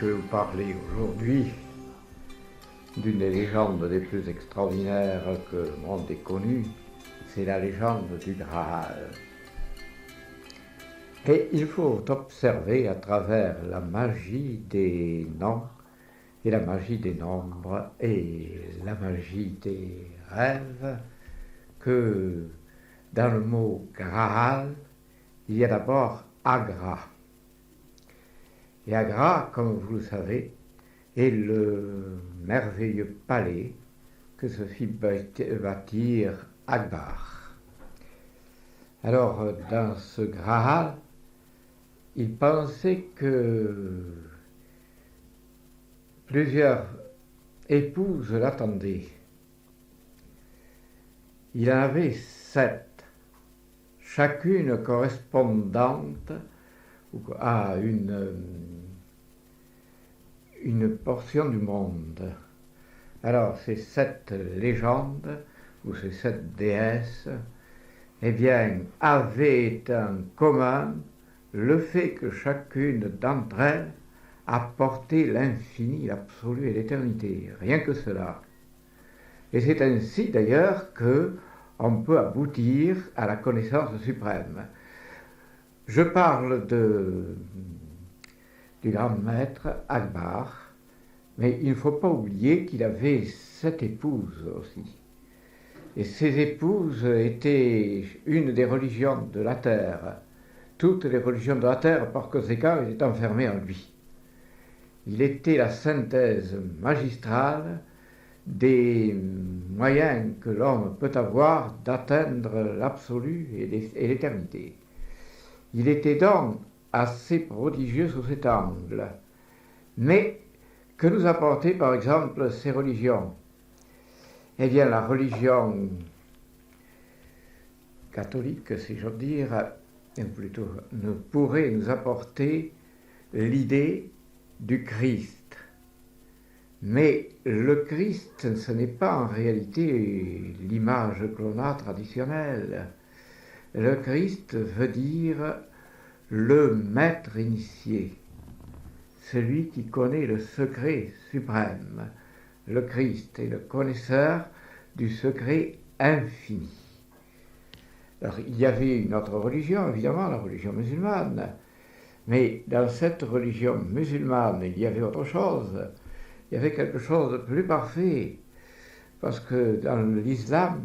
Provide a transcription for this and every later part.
je vais vous parler aujourd'hui d'une des légendes les plus extraordinaires que le monde ait connues. C'est la légende du Graal. Et il faut observer à travers la magie des noms et la magie des nombres et la magie des rêves que dans le mot Graal, il y a d'abord Agra. Et Agra, comme vous le savez, est le merveilleux palais que se fit bâtir Akbar. Alors, dans ce Graal, il pensait que plusieurs épouses l'attendaient. Il en avait 7, chacune correspondante à une portion du monde. Alors, ces 7 légendes, ou ces 7 déesses, eh bien, avaient en commun le fait que chacune d'entre elles apportait l'infini, l'absolu et l'éternité, rien que cela. Et c'est ainsi d'ailleurs qu'on peut aboutir à la connaissance suprême. Je parle du grand maître Akbar, mais il ne faut pas oublier qu'il avait 7 épouses aussi. Et ces épouses étaient une des religions de la terre. Toutes les religions de la terre, par conséquent, étaient enfermées en lui. Il était la synthèse magistrale des moyens que l'homme peut avoir d'atteindre l'absolu et l'éternité. Il était donc assez prodigieux sous cet angle. Mais que nous apportaient par exemple ces religions? Eh bien, la religion catholique, si j'ose dire, ou plutôt ne pourrait nous apporter l'idée du Christ. Mais le Christ, ce n'est pas en réalité l'image que l'on a traditionnelle. Le Christ veut dire le maître initié, celui qui connaît le secret suprême. Le Christ est le connaisseur du secret infini. Alors, il y avait une autre religion, évidemment, la religion musulmane. Mais dans cette religion musulmane, il y avait autre chose. Il y avait quelque chose de plus parfait. Parce que dans l'islam,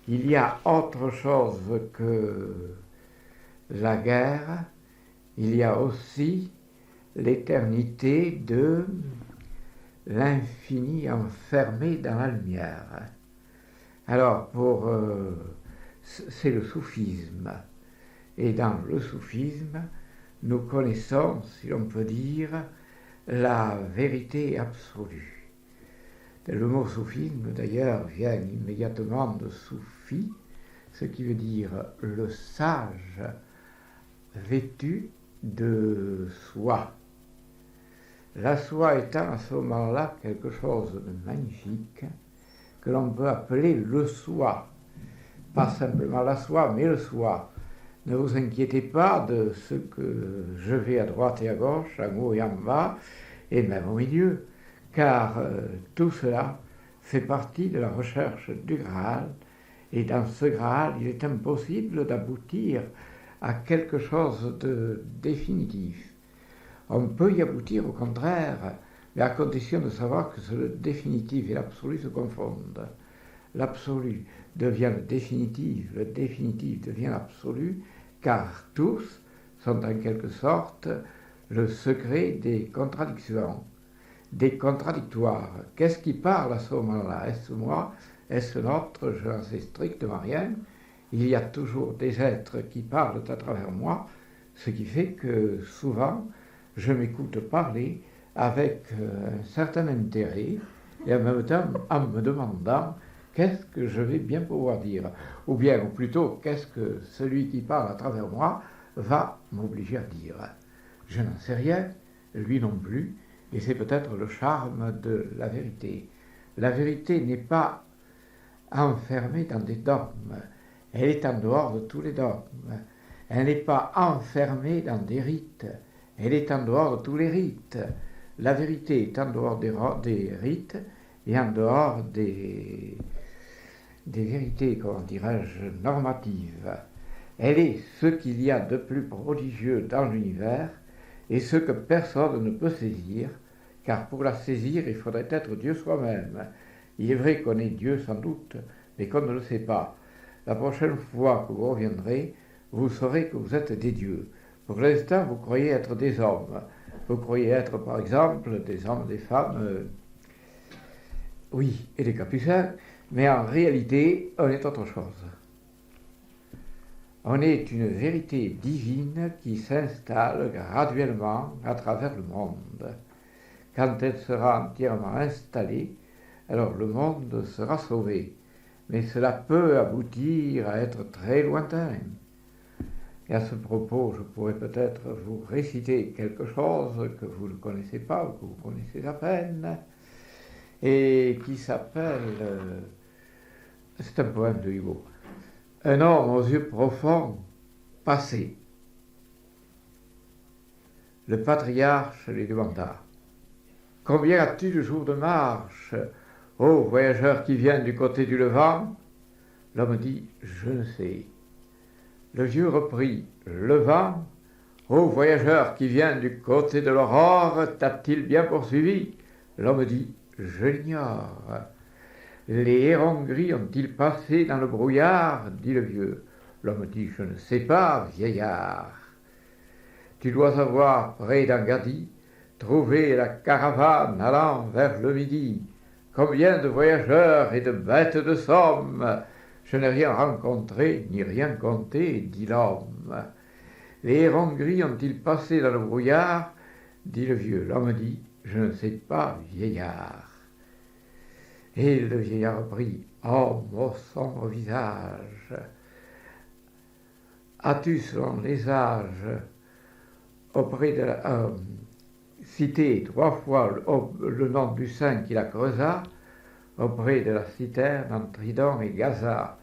il y a autre chose que la guerre. Il y a aussi l'éternité de l'infini enfermé dans la lumière. Alors, c'est le soufisme. Et dans le soufisme, nous connaissons, si l'on peut dire, la vérité absolue. Le mot soufisme, d'ailleurs, vient immédiatement de soufi, ce qui veut dire le sage vêtu de soie. La soie étant à ce moment-là quelque chose de magnifique que l'on peut appeler le soi. Pas simplement la soie, mais le soi. Ne vous inquiétez pas de ce que je vais à droite et à gauche, en haut et en bas, et même au milieu, car tout cela fait partie de la recherche du Graal, et dans ce Graal, il est impossible d'aboutir à quelque chose de définitif. On peut y aboutir au contraire, mais à condition de savoir que le définitif et l'absolu se confondent. L'absolu devient le définitif devient l'absolu, car tous sont en quelque sorte le secret des contradictions, des contradictoires. Qu'est-ce qui parle à ce moment-là? Est-ce moi? Est-ce l'autre? Je n'en sais strictement rien. Il y a toujours des êtres qui parlent à travers moi, ce qui fait que souvent, je m'écoute parler avec un certain intérêt et en même temps en me demandant qu'est-ce que je vais bien pouvoir dire, ou bien, ou plutôt, qu'est-ce que celui qui parle à travers moi va m'obliger à dire. Je n'en sais rien, lui non plus, et c'est peut-être le charme de la vérité. La vérité n'est pas enfermée dans des dogmes, elle est en dehors de tous les dogmes. Elle n'est pas enfermée dans des rites, elle est en dehors de tous les rites. La vérité est en dehors des rites et en dehors des vérités, comment dirais-je, normatives. Elle est ce qu'il y a de plus prodigieux dans l'univers et ce que personne ne peut saisir, car pour la saisir, il faudrait être Dieu soi-même. Il est vrai qu'on est Dieu sans doute, mais qu'on ne le sait pas. La prochaine fois que vous reviendrez, vous saurez que vous êtes des dieux. Pour l'instant, vous croyez être des hommes. Vous croyez être, par exemple, des hommes, des femmes, oui, et des capucins, mais en réalité, on est autre chose. On est une vérité divine qui s'installe graduellement à travers le monde. Quand elle sera entièrement installée, alors le monde sera sauvé. Mais cela peut aboutir à être très lointain. Et à ce propos, je pourrais peut-être vous réciter quelque chose que vous ne connaissez pas ou que vous connaissez à peine, et qui s'appelle, c'est un poème de Hugo, Un homme aux yeux profonds, passé. Le patriarche lui demanda, Combien as-tu de jours de marche, ô voyageur qui vient du côté du Levant? L'homme dit, Je ne sais. Le vieux reprit, Le vent, ô voyageur qui vient du côté de l'aurore, t'a-t-il bien poursuivi? L'homme dit, Je l'ignore. Les hérons gris ont-ils passé dans le brouillard? Dit le vieux. L'homme dit, Je ne sais pas, vieillard. Tu dois avoir, près d'Angadi, trouvé la caravane allant vers le midi. Combien de voyageurs et de bêtes de somme! Je n'ai rien rencontré, ni rien compté, dit l'homme. Les hérons gris ont-ils passé dans le brouillard? Dit le vieux. L'homme dit, Je ne sais pas, vieillard. Et le vieillard reprit, Homme au sombre visage, as-tu, selon les âges, auprès de la, cité 3 fois le nom du saint qui la creusa, auprès de la citerne entre Tridon et Gaza?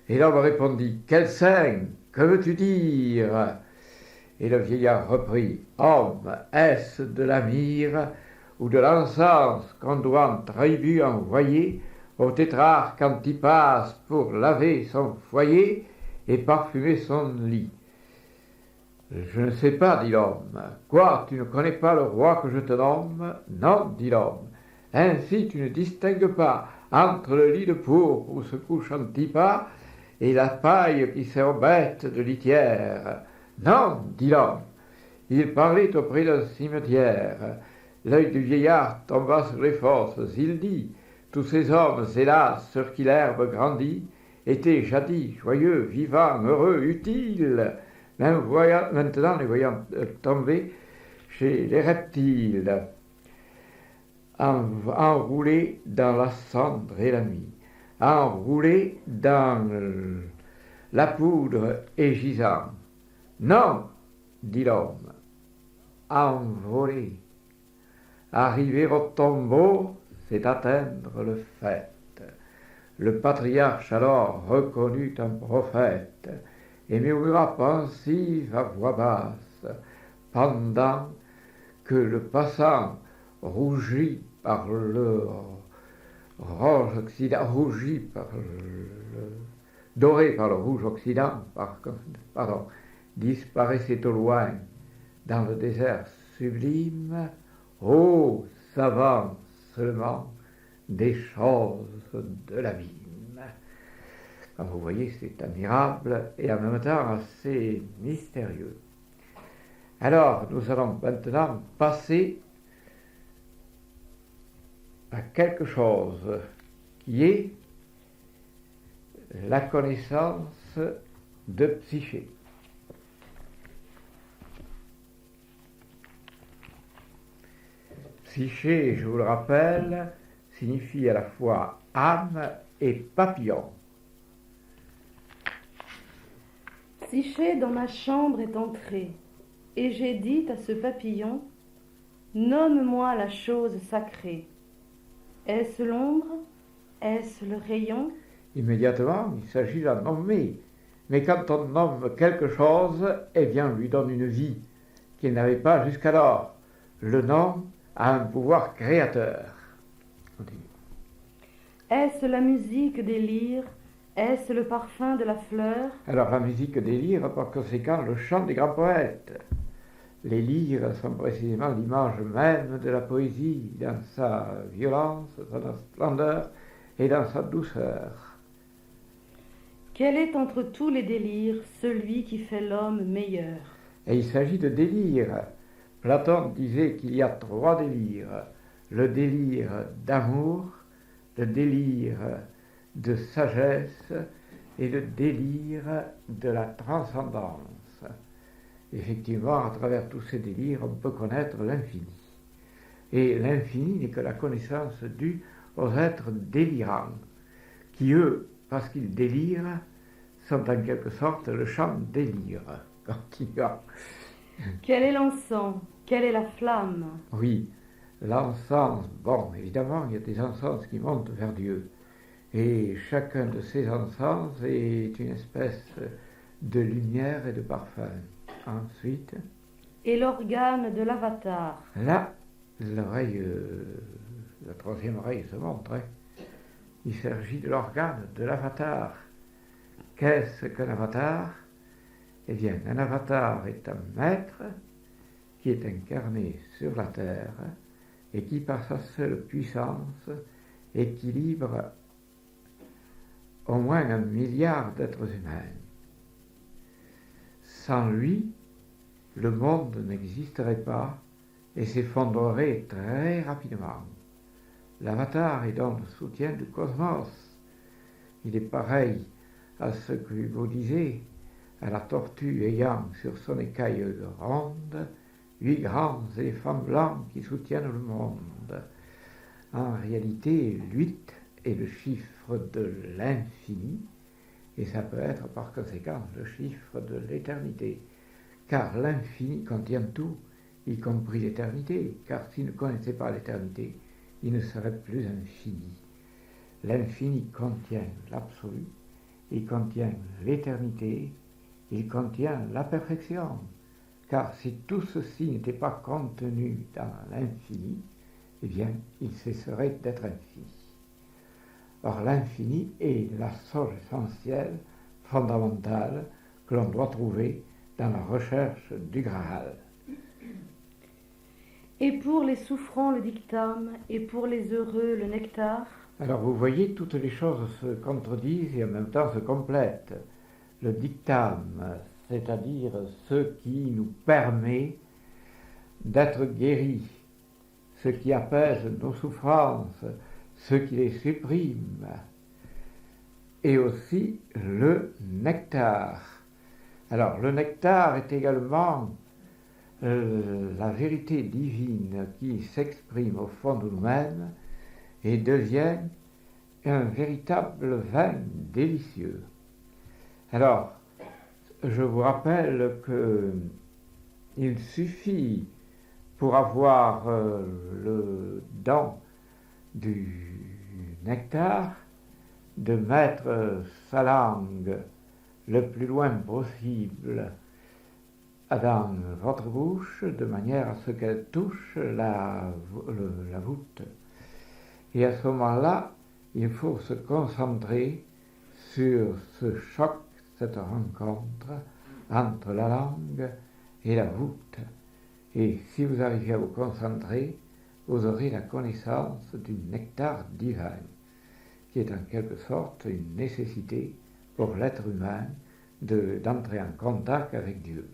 Et l'homme répondit, Quel saint? Que veux-tu dire? Et le vieillard reprit, Homme, est-ce de la myrrhe ou de l'encens qu'on doit en tribu envoyer au tétrarque Antipas pour laver son foyer et parfumer son lit? Je ne sais pas, dit l'homme. Quoi, tu ne connais pas le roi que je te nomme? Non, dit l'homme. Ainsi tu ne distingues pas entre le lit de pourpre où se couche Antipas et la paille qui sert aux bêtes de litière. Non, dit l'homme. Il parlait auprès d'un cimetière. L'œil du vieillard tomba sur les fosses. Il dit, tous ces hommes, hélas, sur qui l'herbe grandit, étaient jadis joyeux, vivants, heureux, utiles. Maintenant, les voyant tomber chez les reptiles, enroulés dans la cendre et la nuit, enroulés dans la poudre et gisant. Non, dit l'homme, envolé. Arriver au tombeau, c'est atteindre le fait. Le patriarche alors reconnut un prophète et murmura pensif à voix basse, pendant que le passant, rougi par le rouge occident, doré par le rouge occident, disparaissait au loin dans le désert sublime. Ô savant seulement des choses de l'abîme. Comme vous voyez, c'est admirable et en même temps assez mystérieux. Alors, nous allons maintenant passer à quelque chose qui est la connaissance de Psyché. Psyché, je vous le rappelle, signifie à la fois âme et papillon. Psyché dans ma chambre est entrée, et j'ai dit à ce papillon, nomme-moi la chose sacrée. Est-ce l'ombre? Est-ce le rayon? Immédiatement, il s'agit de la nommer. Mais quand on nomme quelque chose, eh bien, on lui donne une vie qu'il n'avait pas jusqu'alors. Le nom a un pouvoir créateur. Continue. Est-ce la musique des lyres? Est-ce le parfum de la fleur? Alors la musique des lyres, par conséquent, le chant des grands poètes. Les lyres sont précisément l'image même de la poésie, dans sa violence, dans sa splendeur et dans sa douceur. Quel est entre tous les délires celui qui fait l'homme meilleur? Et il s'agit de délire. Platon disait qu'il y a 3 délires. Le délire d'amour, le délire de sagesse et le délire de la transcendance. Effectivement, à travers tous ces délires, on peut connaître l'infini. Et l'infini n'est que la connaissance due aux êtres délirants, qui eux, parce qu'ils délirent, sont en quelque sorte le chant délire. Continuons. Quel est l'encens? Quelle est la flamme? Oui, l'encens, bon, évidemment, il y a des encens qui montent vers Dieu. Et chacun de ces encens est une espèce de lumière et de parfum. Ensuite, Et l'organe de l'avatar? là, l'oreille, la 3e oreille se montre. Il s'agit de l'organe de l'avatar. Qu'est-ce qu'un avatar? Eh bien, un avatar est un maître qui est incarné sur la terre et qui, par sa seule puissance, équilibre au moins 1 milliard d'êtres humains. Sans lui, le monde n'existerait pas et s'effondrerait très rapidement. L'avatar est donc le soutien du cosmos. Il est pareil à ce que Hugo disait, à la tortue ayant sur son écaille ronde 8 grands éléphants blancs qui soutiennent le monde. En réalité, 8 est le chiffre de l'infini, et ça peut être par conséquent le chiffre de l'éternité, car l'infini contient tout, y compris l'éternité, car s'il ne connaissait pas l'éternité, il ne serait plus infini. L'infini contient l'absolu, il contient l'éternité, il contient la perfection, car si tout ceci n'était pas contenu dans l'infini, eh bien, il cesserait d'être infini. Or, l'infini est la source essentielle, fondamentale, que l'on doit trouver dans la recherche du Graal. Et pour les souffrants le dictame, et pour les heureux le nectar? Alors, vous voyez, toutes les choses se contredisent et en même temps se complètent. Le dictame, c'est-à-dire ce qui nous permet d'être guéris, ce qui apaise nos souffrances, ce qui les supprime, et aussi le nectar. Alors, le nectar est également la vérité divine qui s'exprime au fond de nous-mêmes et devient un véritable vin délicieux. Alors, je vous rappelle qu'il suffit pour avoir le don du nectar de mettre sa langue le plus loin possible dans votre bouche de manière à ce qu'elle touche la voûte. Et à ce moment-là, il faut se concentrer sur ce choc, cette rencontre entre la langue et la voûte. Et si vous arrivez à vous concentrer, vous aurez la connaissance du nectar divin, qui est en quelque sorte une nécessité pour l'être humain d'entrer en contact avec Dieu.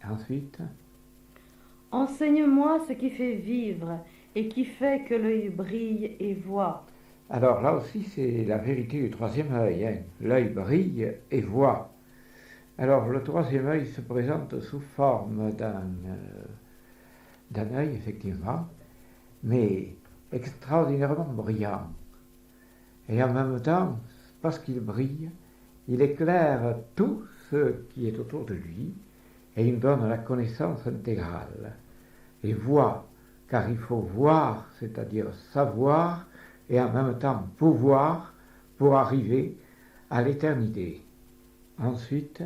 Ensuite, enseigne-moi ce qui fait vivre et qui fait que l'œil brille et voit. Alors là aussi, c'est la vérité du 3e œil. Hein. L'œil brille et voit. Alors le 3e œil se présente sous forme d'un œil, effectivement, mais extraordinairement brillant. Et en même temps, parce qu'il brille, il éclaire tout ce qui est autour de lui et il nous donne la connaissance intégrale. Et voit, car il faut voir, c'est-à-dire savoir, et en même temps pouvoir pour arriver à l'éternité. Ensuite,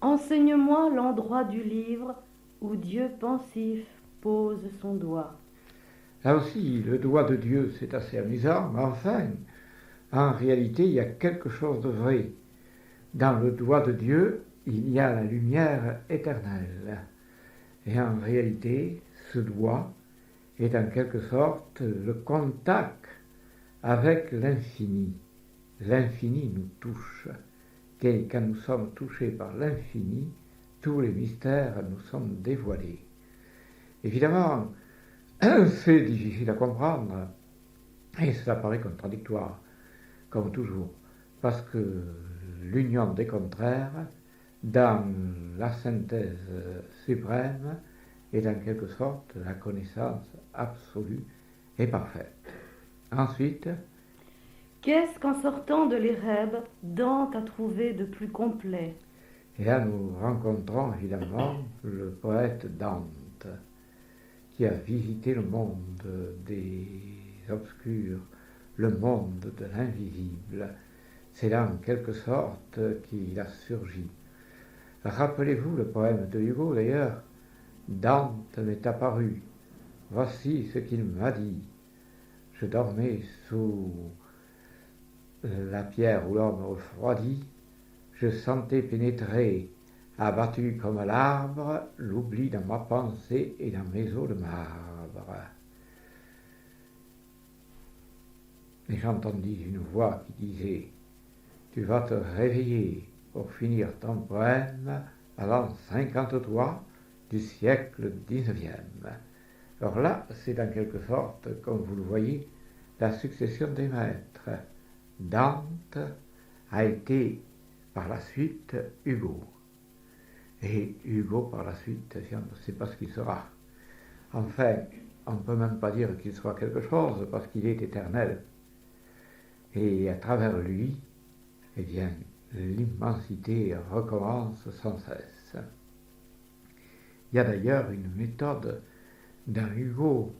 enseigne-moi l'endroit du livre où Dieu pensif pose son doigt. Là aussi, le doigt de Dieu, c'est assez amusant, mais enfin, en réalité, il y a quelque chose de vrai. Dans le doigt de Dieu, il y a la lumière éternelle. Et en réalité, ce doigt est en quelque sorte le contact avec l'infini. L'infini nous touche. Et quand nous sommes touchés par l'infini, tous les mystères nous sont dévoilés. Évidemment, c'est difficile à comprendre, et cela paraît contradictoire, comme toujours, parce que l'union des contraires, dans la synthèse suprême, est en quelque sorte la connaissance absolue et parfaite. Ensuite, qu'est-ce qu'en sortant de l'Érèbe, Dante a trouvé de plus complet? et là nous rencontrons évidemment le poète Dante, qui a visité le monde des obscurs, le monde de l'invisible. C'est là en quelque sorte qu'il a surgi. Rappelez-vous le poème de Hugo d'ailleurs. Dante m'est apparu. Voici ce qu'il m'a dit. Je dormais sous la pierre où l'homme refroidit. Je sentais pénétrer, abattu comme l'arbre, l'oubli dans ma pensée et dans mes os de marbre. Et j'entendis une voix qui disait: tu vas te réveiller pour finir ton poème à l'an 53 du siècle XIXe. Alors là, c'est en quelque sorte, comme vous le voyez, la succession des maîtres. Dante a été par la suite Hugo. Et Hugo, par la suite, on ne sait pas ce qu'il sera. Enfin, on ne peut même pas dire qu'il soit quelque chose, parce qu'il est éternel. Et à travers lui, eh bien, l'immensité recommence sans cesse. Il y a d'ailleurs une méthode dans Hugo.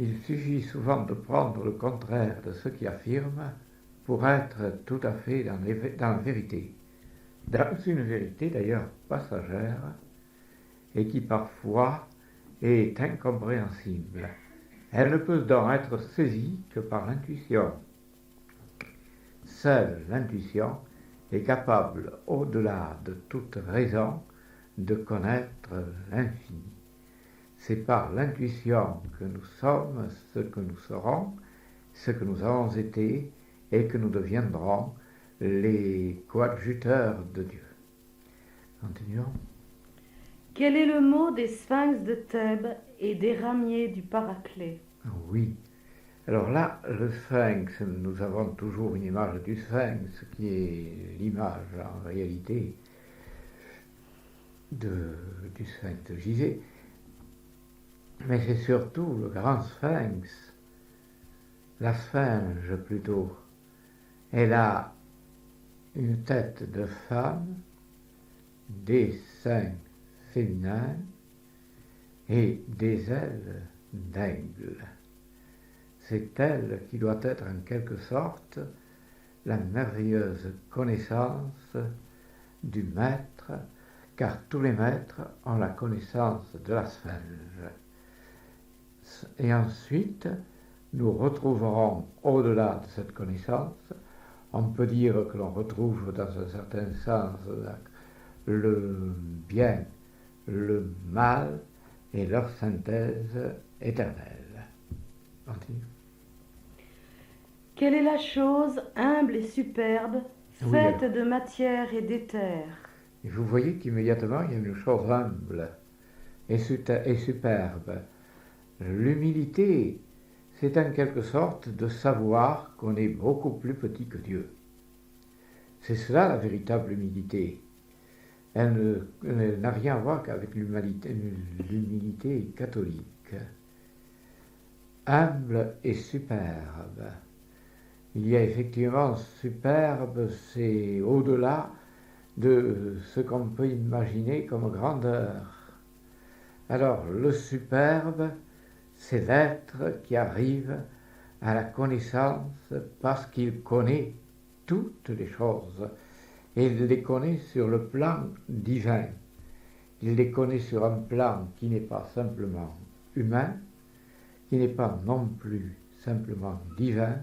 Il suffit souvent de prendre le contraire de ce qu'il affirme pour être tout à fait dans la vérité. Dans une vérité d'ailleurs passagère et qui parfois est incompréhensible. Elle ne peut donc être saisie que par l'intuition. Seule l'intuition est capable, au-delà de toute raison, de connaître l'infini. C'est par l'intuition que nous sommes ce que nous serons, ce que nous avons été et que nous deviendrons les coadjuteurs de Dieu. Continuons. Quel est le mot des sphinx de Thèbes et des ramiers du Paraclet? Oui. Alors là, le sphinx, nous avons toujours une image du sphinx qui est l'image en réalité du sphinx de Gizeh. Mais c'est surtout le grand sphinx, la sphinge plutôt. Elle a une tête de femme, des seins féminins et des ailes d'aigle. C'est elle qui doit être en quelque sorte la merveilleuse connaissance du maître, car tous les maîtres ont la connaissance de la sphinge. Et ensuite, nous retrouverons au-delà de cette connaissance, on peut dire que l'on retrouve dans un certain sens le bien, le mal et leur synthèse éternelle. Continue. Quelle est la chose humble et superbe, faite de matière et d'éther? Et vous voyez qu'immédiatement il y a une chose humble et superbe. L'humilité, c'est en quelque sorte de savoir qu'on est beaucoup plus petit que Dieu. C'est cela la véritable humilité. Elle n'a rien à voir qu'avec l'humilité catholique. Humble et superbe. Il y a effectivement superbe, c'est au-delà de ce qu'on peut imaginer comme grandeur. Alors, le superbe, c'est l'être qui arrive à la connaissance parce qu'il connaît toutes les choses. Et il les connaît sur le plan divin. Il les connaît sur un plan qui n'est pas simplement humain, qui n'est pas non plus simplement divin,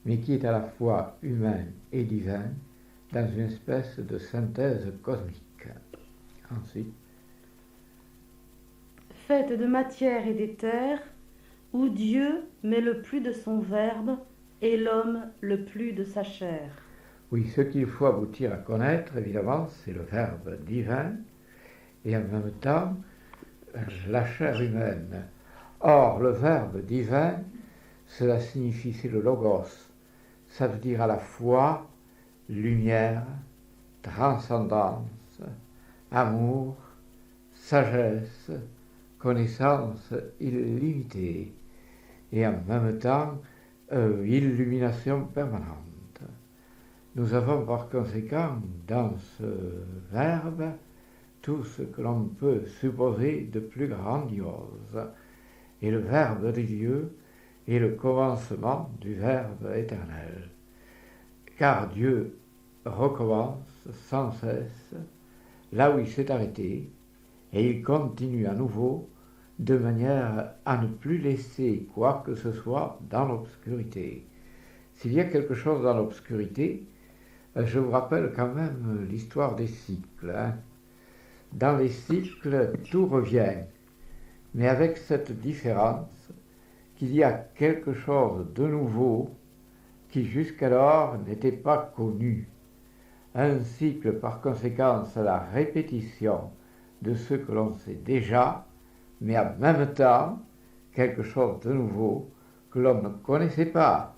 mais qui est à la fois humain et divin, dans une espèce de synthèse cosmique. Ensuite, faite de matière et d'éther, où Dieu met le plus de son verbe et l'homme le plus de sa chair. oui, ce qu'il faut aboutir à connaître, évidemment, c'est le verbe divin et en même temps la chair humaine. Or, le verbe divin, cela signifie, c'est le logos. Ça veut dire à la fois lumière, transcendance, amour, sagesse, connaissance illimitée et en même temps illumination permanente. Nous avons par conséquent dans ce verbe tout ce que l'on peut supposer de plus grandiose. Et le verbe de Dieu est le commencement du verbe éternel. Car Dieu recommence sans cesse là où il s'est arrêté, et il continue à nouveau de manière à ne plus laisser quoi que ce soit dans l'obscurité. S'il y a quelque chose dans l'obscurité, je vous rappelle quand même l'histoire des cycles. Dans les cycles, tout revient, mais avec cette différence qu'il y a quelque chose de nouveau qui jusqu'alors n'était pas connu. Un cycle, par conséquent, c'est la répétition de ce que l'on sait déjà, mais en même temps, quelque chose de nouveau que l'on ne connaissait pas.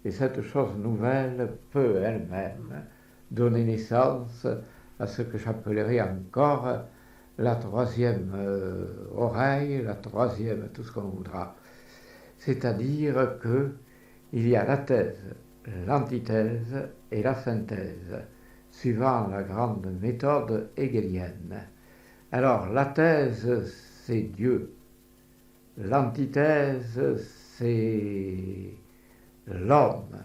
Et cette chose nouvelle peut elle-même donner naissance à ce que j'appellerais encore la troisième oreille, la troisième, tout ce qu'on voudra. C'est-à-dire qu'il y a la thèse, l'antithèse et la synthèse, suivant la grande méthode hegelienne. Alors, la thèse, c'est Dieu. L'antithèse, c'est l'homme.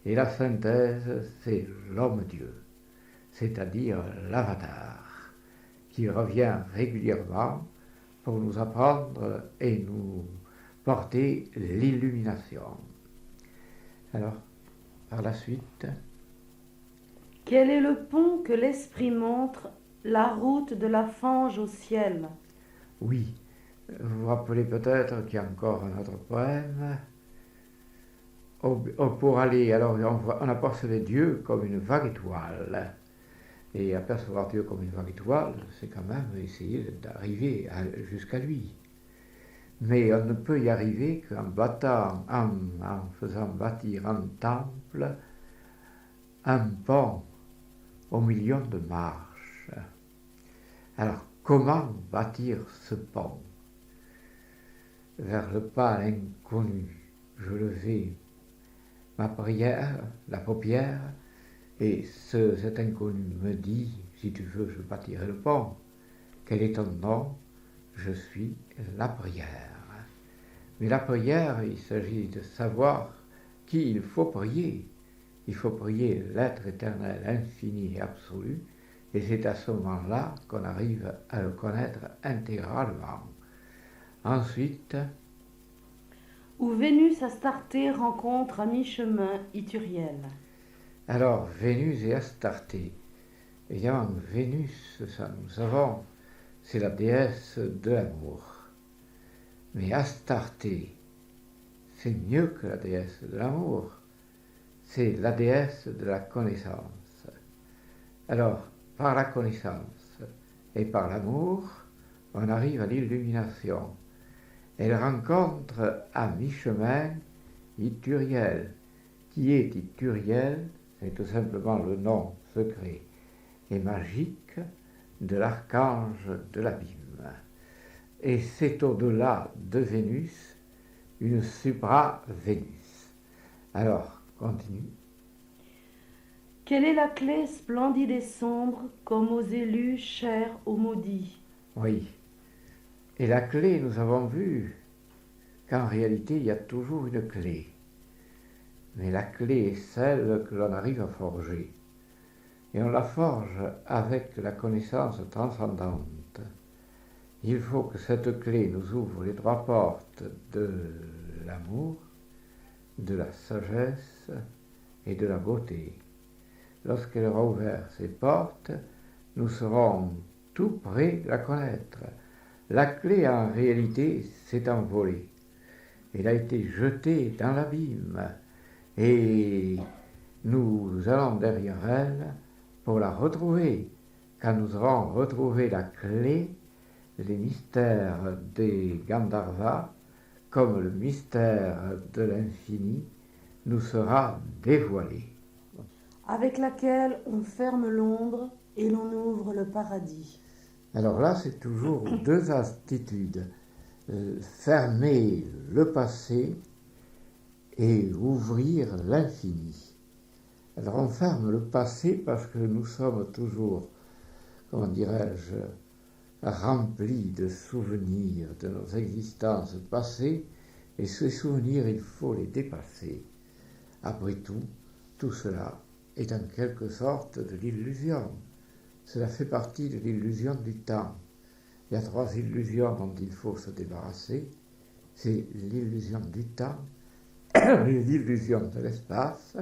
Et la synthèse, c'est l'homme-dieu, c'est-à-dire l'avatar, qui revient régulièrement pour nous apprendre et nous porter l'illumination. Alors, par la suite. Quel est le pont que l'esprit montre, la route de la fange au ciel? Oui, vous vous rappelez peut-être qu'il y a encore un autre poème. Pour aller, alors on apercevait Dieu comme une vague étoile. Et apercevoir Dieu comme une vague étoile, c'est quand même essayer d'arriver jusqu'à lui. Mais on ne peut y arriver en faisant bâtir un temple, un pont au milieu de marches. Alors, comment bâtir ce pont vers le pas inconnu? Je levais ma prière, la paupière, et cet inconnu me dit, si tu veux, je bâtirai le pont. Quel est ton nom? Je suis la prière. Mais la prière, il s'agit de savoir qui il faut prier. Il faut prier l'être éternel, infini et absolu, et c'est à ce moment-là qu'on arrive à le connaître intégralement. Ensuite, Où Vénus Astarté rencontre à mi-chemin Ithuriel. Alors, Vénus et Astarté. Évidemment, Vénus, ça nous savons, c'est la déesse de l'amour. Mais Astarté, c'est mieux que la déesse de l'amour. C'est la déesse de la connaissance. Alors, par la connaissance et par l'amour, on arrive à l'illumination. Elle rencontre à mi-chemin Ithuriel. Qui est Ithuriel? C'est tout simplement le nom secret et magique de l'archange de l'abîme. Et c'est au-delà de Vénus une supra-Vénus. Alors, continue. Quelle est la clé splendide et sombre, comme aux élus chers aux maudits? Oui. Et la clé, nous avons vu qu'en réalité, il y a toujours une clé. Mais la clé est celle que l'on arrive à forger. Et on la forge avec la connaissance transcendante. il faut que cette clé nous ouvre les trois portes de l'amour, de la sagesse et de la beauté. Lorsqu'elle aura ouvert ces portes, nous serons tout près de la connaître. La clé, en réalité, s'est envolée. Elle a été jetée dans l'abîme. Et nous allons derrière elle pour la retrouver. Quand nous aurons retrouvé la clé, les mystères des Gandharvas, comme le mystère de l'infini, nous sera dévoilé. Avec laquelle on ferme l'ombre et l'on ouvre le paradis. Alors là, c'est toujours deux attitudes. Fermer le passé et ouvrir l'infini. Alors on ferme le passé parce que nous sommes toujours, comment dirais-je, remplis de souvenirs de nos existences passées, et ces souvenirs, il faut les dépasser. Après tout, tout cela est en quelque sorte de l'illusion. Cela fait partie de l'illusion du temps. Il y a trois illusions dont il faut se débarrasser. C'est l'illusion du temps, l'illusion de l'espace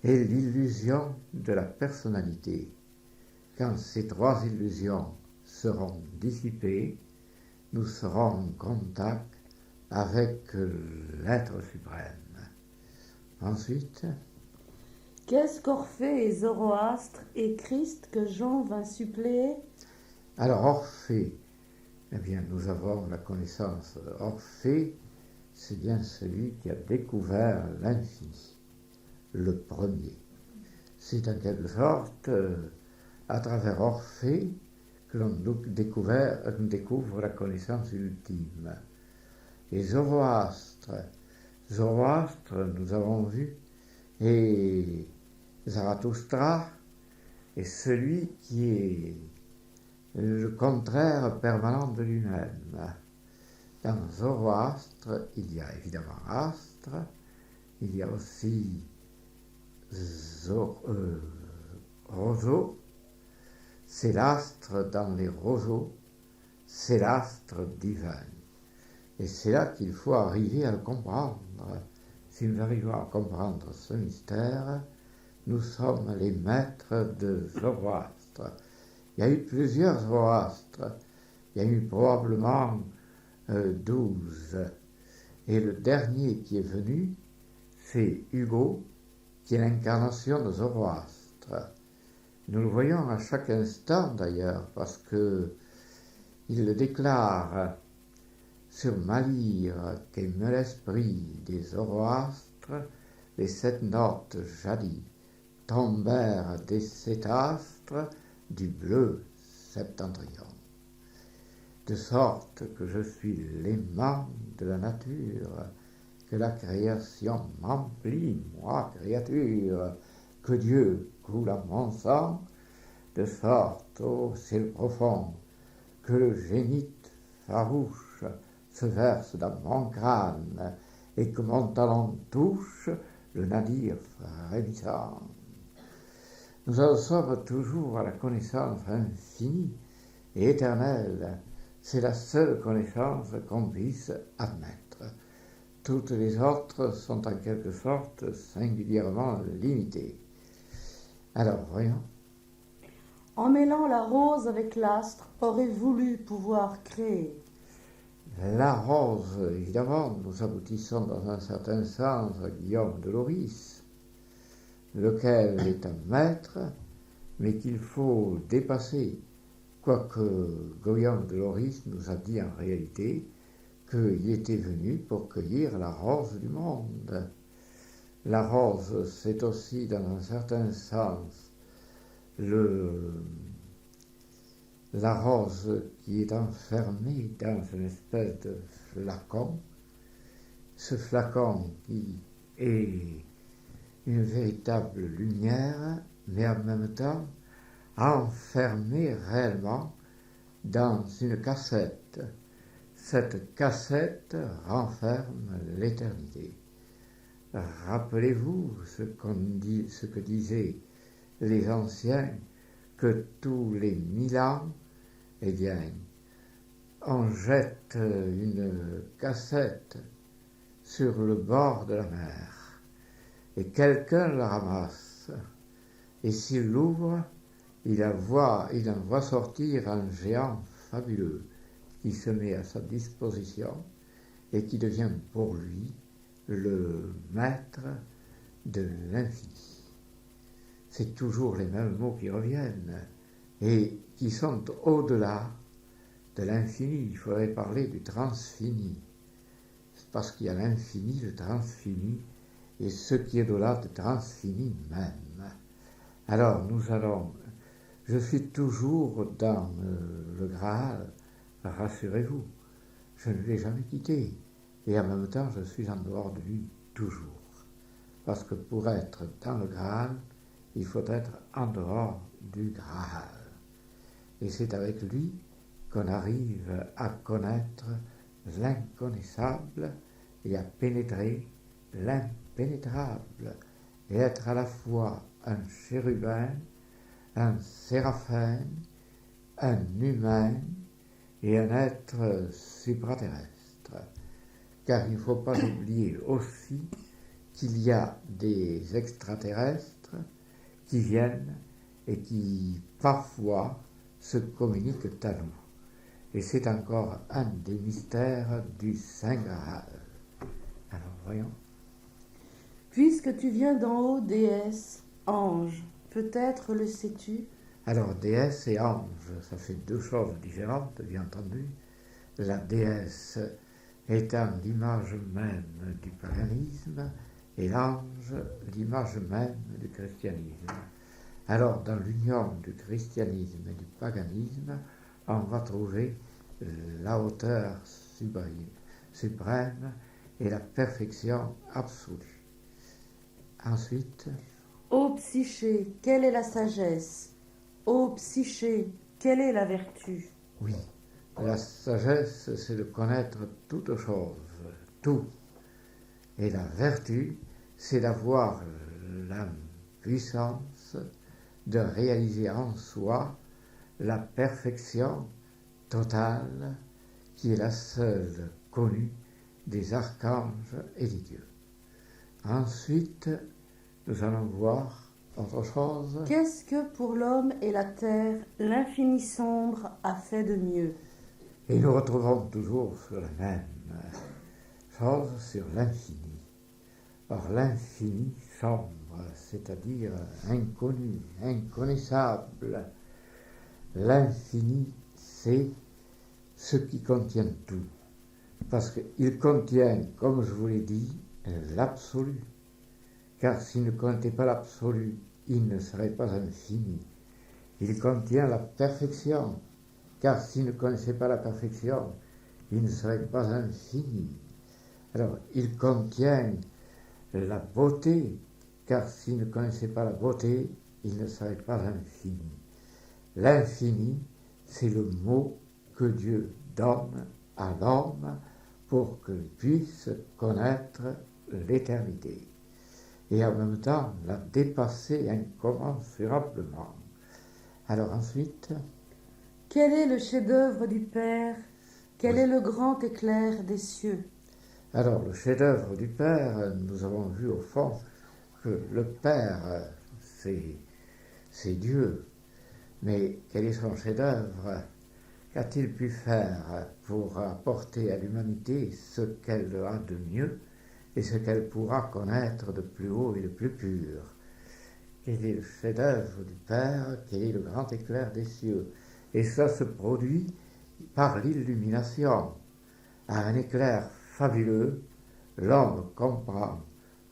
et l'illusion de la personnalité. Quand ces trois illusions seront dissipées, nous serons en contact avec l'être suprême. Ensuite, qu'est-ce qu'Orphée et Zoroastre et Christ que Jean vint suppléer? Alors Orphée, eh bien nous avons la connaissance. Orphée, c'est bien celui qui a découvert l'infini, le premier. C'est en quelque sorte à travers Orphée que l'on découvre la connaissance ultime. Et Zoroastre, nous avons vu, et Zarathustra est celui qui est le contraire permanent de lui-même. Dans Zoroastre, il y a évidemment Astre, il y a aussi roseau, c'est l'astre dans les roseaux, c'est l'astre divin. Et c'est là qu'il faut arriver à le comprendre. Si nous arrivons à comprendre ce mystère, nous sommes les maîtres de Zoroastre. Il y a eu plusieurs Zoroastres, il y a eu probablement 12. Et le dernier qui est venu, c'est Hugo, qui est l'incarnation de Zoroastre. Nous le voyons à chaque instant d'ailleurs, parce que il le déclare sur ma lyre qu'aime l'esprit des Zoroastres, les 7 notes jadis tombèrent des 7 astres du bleu septentrion. De sorte que je suis l'aimant de la nature, que la création m'emplit, moi, créature, que Dieu coule à mon sang, de sorte, ô ciel profond, que le génite farouche se verse dans mon crâne, et que mon talon touche le nadir frémissant. Nous en sommes toujours à la connaissance infinie et éternelle. C'est la seule connaissance qu'on puisse admettre. Toutes les autres sont en quelque sorte singulièrement limitées. Alors, voyons. En mêlant la rose avec l'astre, aurait voulu pouvoir créer. La rose, évidemment, nous aboutissons dans un certain sens à Guillaume de Loris, lequel est un maître, mais qu'il faut dépasser. Quoique Guillaume de Loris nous a dit en réalité qu'il était venu pour cueillir la rose du monde. La rose, c'est aussi, dans un certain sens, la rose qui est enfermée dans une espèce de flacon, ce flacon qui est une véritable lumière, mais en même temps enfermé réellement dans une cassette. Cette cassette renferme l'éternité. Rappelez-vous ce que disaient les anciens, que tous les 1000 ans, eh bien, on jette une cassette sur le bord de la mer et quelqu'un la ramasse. Et s'il l'ouvre, il en voit sortir un géant fabuleux qui se met à sa disposition et qui devient pour lui le maître de l'infini. C'est toujours les mêmes mots qui reviennent et qui sont au-delà de l'infini. Il faudrait parler du transfini. C'est parce qu'il y a l'infini, le transfini, et ce qui est au-delà du transfini même. Alors je suis toujours dans le Graal, rassurez-vous, je ne l'ai jamais quitté, et en même temps je suis en dehors de lui toujours. Parce que pour être dans le Graal, il faut être en dehors du Graal. Et c'est avec lui qu'on arrive à connaître l'inconnaissable et à pénétrer l'impénétrable, et être à la fois un chérubin, un séraphin, un humain et un être supraterrestre. Car il ne faut pas oublier aussi qu'il y a des extraterrestres qui viennent et qui parfois se communiquent à nous. Et c'est encore un des mystères du Saint Graal. Alors voyons. Puisque tu viens d'en haut, déesse, ange, peut-être le sais-tu? Alors déesse et ange, ça fait deux choses différentes, bien entendu. La déesse étant l'image même du paganisme et l'ange l'image même du christianisme. Alors dans l'union du christianisme et du paganisme, on va trouver la hauteur suprême et la perfection absolue. Ensuite, Ô psyché, quelle est la sagesse? Ô psyché, quelle est la vertu? oui, la sagesse, c'est de connaître toute chose, tout. Et la vertu, c'est d'avoir la puissance de réaliser en soi la perfection totale qui est la seule connue des archanges et des dieux. Ensuite, nous allons voir autre chose. Qu'est-ce que pour l'homme et la terre l'infini sombre a fait de mieux? Et nous retrouvons toujours sur la même chose, sur l'infini. Or l'infini sombre, c'est-à-dire inconnu, inconnaissable. L'infini, c'est ce qui contient tout. Parce qu'il contient, comme je vous l'ai dit, l'absolu. Car s'il ne contenait pas l'absolu, il ne serait pas infini. Il contient la perfection. Car s'il ne connaissait pas la perfection, il ne serait pas infini. Alors, il contient la beauté, car s'il ne connaissait pas la beauté, il ne serait pas infini. L'infini, c'est le mot que Dieu donne à l'homme pour qu'il puisse connaître l'éternité et en même temps la dépasser incommensurablement. Alors ensuite, quel est le chef-d'œuvre du Père? Quel est le grand éclair des cieux? Alors le chef-d'œuvre du Père, nous avons vu au fond que le Père, c'est Dieu. Mais quel est son chef-d'œuvre? Qu'a-t-il pu faire pour apporter à l'humanité ce qu'elle a de mieux et ce qu'elle pourra connaître de plus haut et de plus pur? Quel est le chef-d'œuvre du Père? Quel est le grand éclair des cieux? Et ça se produit par l'illumination. À un éclair fabuleux, l'homme comprend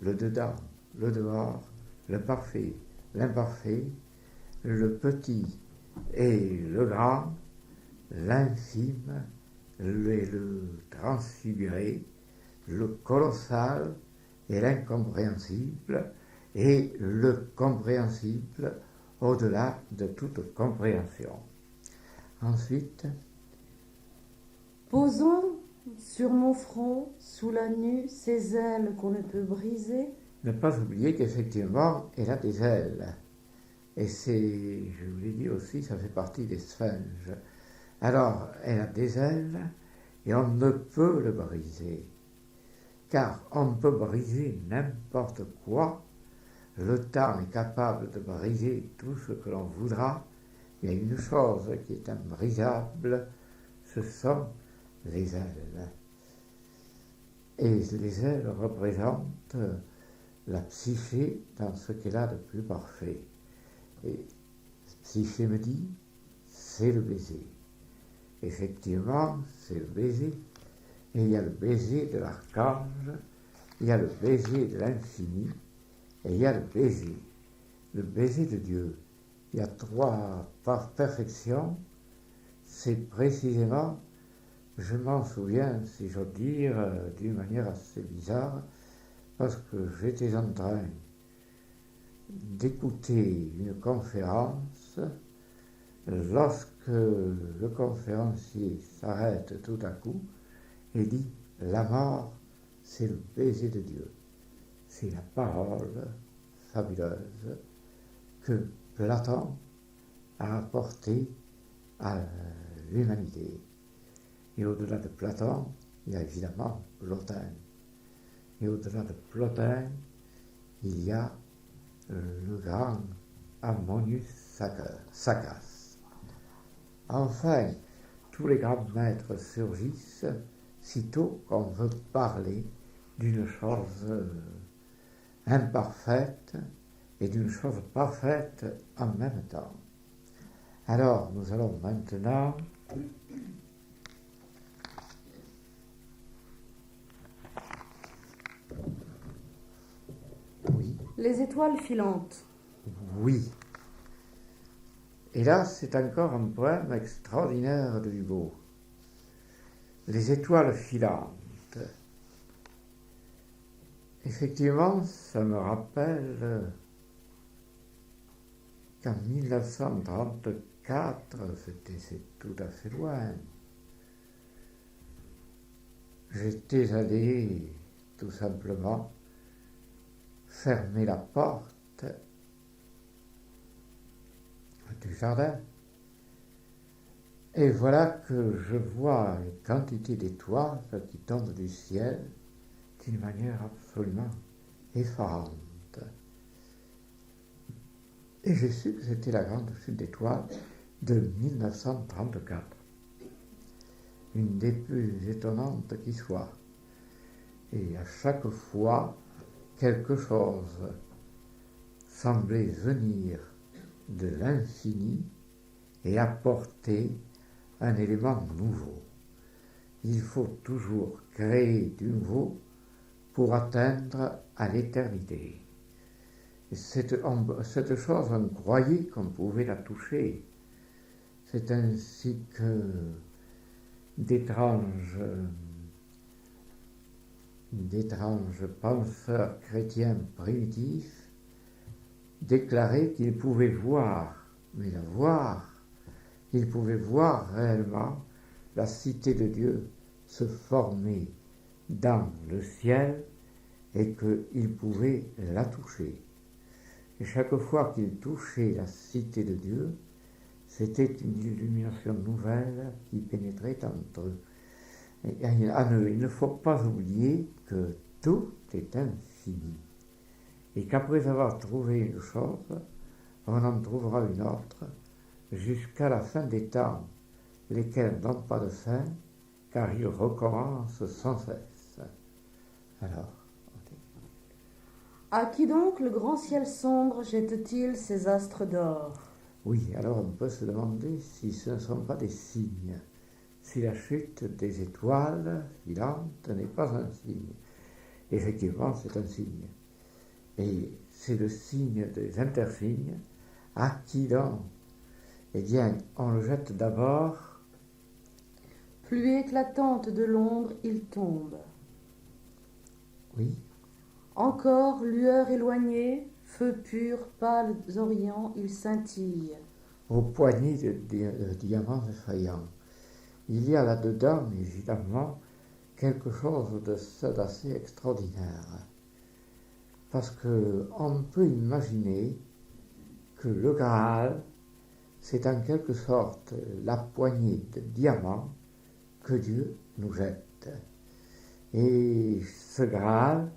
le dedans, le dehors, le parfait, l'imparfait, le petit et le grand, l'infime et le transfiguré, le colossal et l'incompréhensible, et le compréhensible au-delà de toute compréhension. Ensuite, posons sur mon front, sous la nue, ses ailes qu'on ne peut briser. Ne pas oublier qu'effectivement, elle a des ailes. Et c'est, je vous l'ai dit aussi, ça fait partie des sphinges. Alors, elle a des ailes et on ne peut le briser, car on peut briser n'importe quoi. Le temps est capable de briser tout ce que l'on voudra. Il y a une chose qui est imbrisable, ce sont les ailes. Et les ailes représentent la psyché dans ce qu'elle a de plus parfait. Et psyché me dit, c'est le baiser. Effectivement, c'est le baiser. Et il y a le baiser de l'archange, il y a le baiser de l'infini, et il y a le baiser de Dieu. Il y a trois perfections. C'est précisément, je m'en souviens, si j'ose dire, d'une manière assez bizarre, parce que j'étais en train d'écouter une conférence, lorsque le conférencier s'arrête tout à coup et dit « La mort, c'est le baiser de Dieu ». C'est la parole fabuleuse que Platon a apportée à l'humanité. Et au-delà de Platon, il y a évidemment Plotin. Et au-delà de Plotin, il y a le grand Ammonius Saccas. Enfin, tous les grands maîtres surgissent sitôt qu'on veut parler d'une chose imparfaite et d'une chose parfaite en même temps. Alors, nous allons maintenant Les étoiles filantes. Oui. Et là, c'est encore un poème extraordinaire de Hugo. Les étoiles filantes. Effectivement, ça me rappelle qu'en 1934, c'est tout à fait loin, j'étais allé tout simplement fermer la porte du jardin. Et voilà que je vois une quantité d'étoiles qui tombent du ciel d'une manière absolument effarante. Et j'ai su que c'était la grande chute d'étoiles de 1934. Une des plus étonnantes qui soit. Et à chaque fois, quelque chose semblait venir de l'infini et apporter un élément nouveau. Il faut toujours créer du nouveau pour atteindre à l'éternité. Et cette chose, on croyait qu'on pouvait la toucher. C'est ainsi que d'étranges penseurs chrétiens primitifs déclaraient qu'ils pouvaient voir, mais la voir, ils pouvaient voir réellement la cité de Dieu se former dans le ciel et qu'ils pouvaient la toucher. Et chaque fois qu'ils touchaient la cité de Dieu, c'était une illumination nouvelle qui pénétrait entre eux. Et il ne faut pas oublier que tout est infini. Et qu'après avoir trouvé une chose, on en trouvera une autre, jusqu'à la fin des temps, lesquels n'ont pas de fin, car ils recommencent sans cesse. Alors, À qui donc le grand ciel sombre jette-t-il ses astres d'or? oui, alors on peut se demander si ce ne sont pas des signes, si la chute des étoiles filantes n'est pas un signe. Effectivement, c'est un signe. Et c'est le signe des intersignes. À qui donc? Eh bien, on le jette d'abord. Pluie éclatante de l'ombre, il tombe. Oui. Encore, lueur éloignée, feu pur, pâles orient, il scintille. Aux poignées de diamants effrayants. Il y a là-dedans, évidemment, quelque chose d'assez extraordinaire. Parce qu'on peut imaginer que le Graal, c'est en quelque sorte la poignée de diamants que Dieu nous jette. Et ce Graal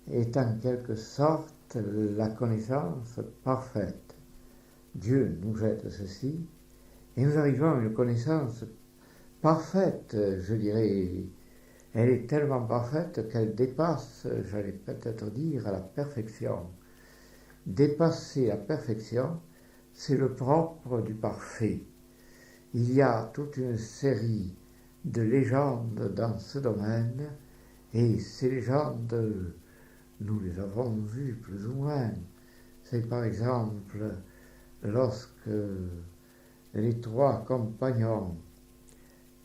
est en quelque sorte la connaissance parfaite. Dieu nous jette ceci, et nous arrivons à une connaissance parfaite, je dirais. Elle est tellement parfaite qu'elle dépasse, j'allais peut-être dire, à la perfection. Dépasser la perfection, c'est le propre du parfait. Il y a toute une série de légendes dans ce domaine, et ces légendes, nous les avons vues plus ou moins. C'est par exemple lorsque les trois compagnons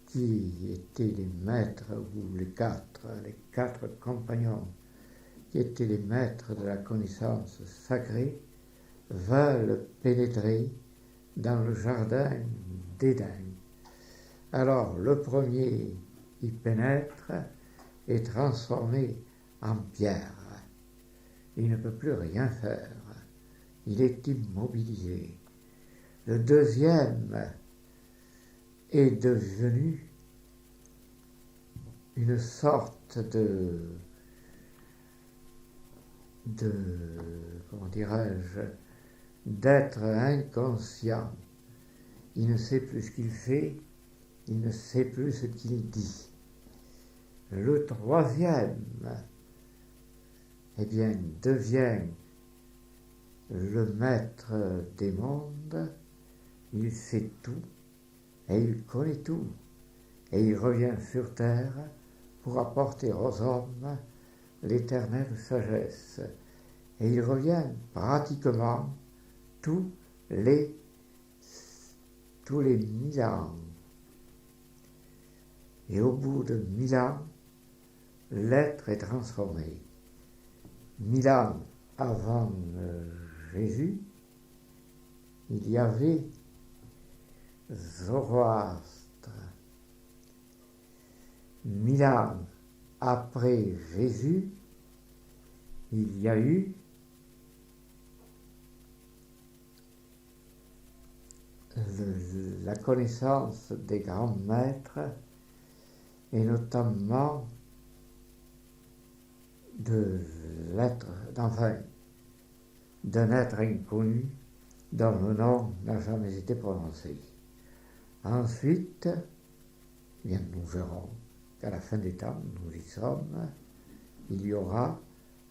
qui étaient les maîtres, ou les quatre compagnons qui étaient les maîtres de la connaissance sacrée, veulent pénétrer dans le jardin d'Éden. Alors le premier y pénètre est transformé en pierre. Il ne peut plus rien faire. Il est immobilisé. Le deuxième est devenu une sorte comment dirais-je, d'être inconscient. Il ne sait plus ce qu'il fait, il ne sait plus ce qu'il dit. Le troisième, eh bien, devient le maître des mondes, il sait tout, et il connaît tout, et il revient sur terre pour apporter aux hommes l'éternelle sagesse. Et il revient pratiquement tous les 1000 ans. Et au bout de 1000 ans, l'être est transformé. 1000 ans avant Jésus, il y avait Zoroastre. 1000 ans après Jésus, il y a eu la connaissance des grands maîtres, et notamment d'un être inconnu dont le nom n'a jamais été prononcé. Ensuite, bien, nous verrons qu'à la fin des temps, nous y sommes, il y aura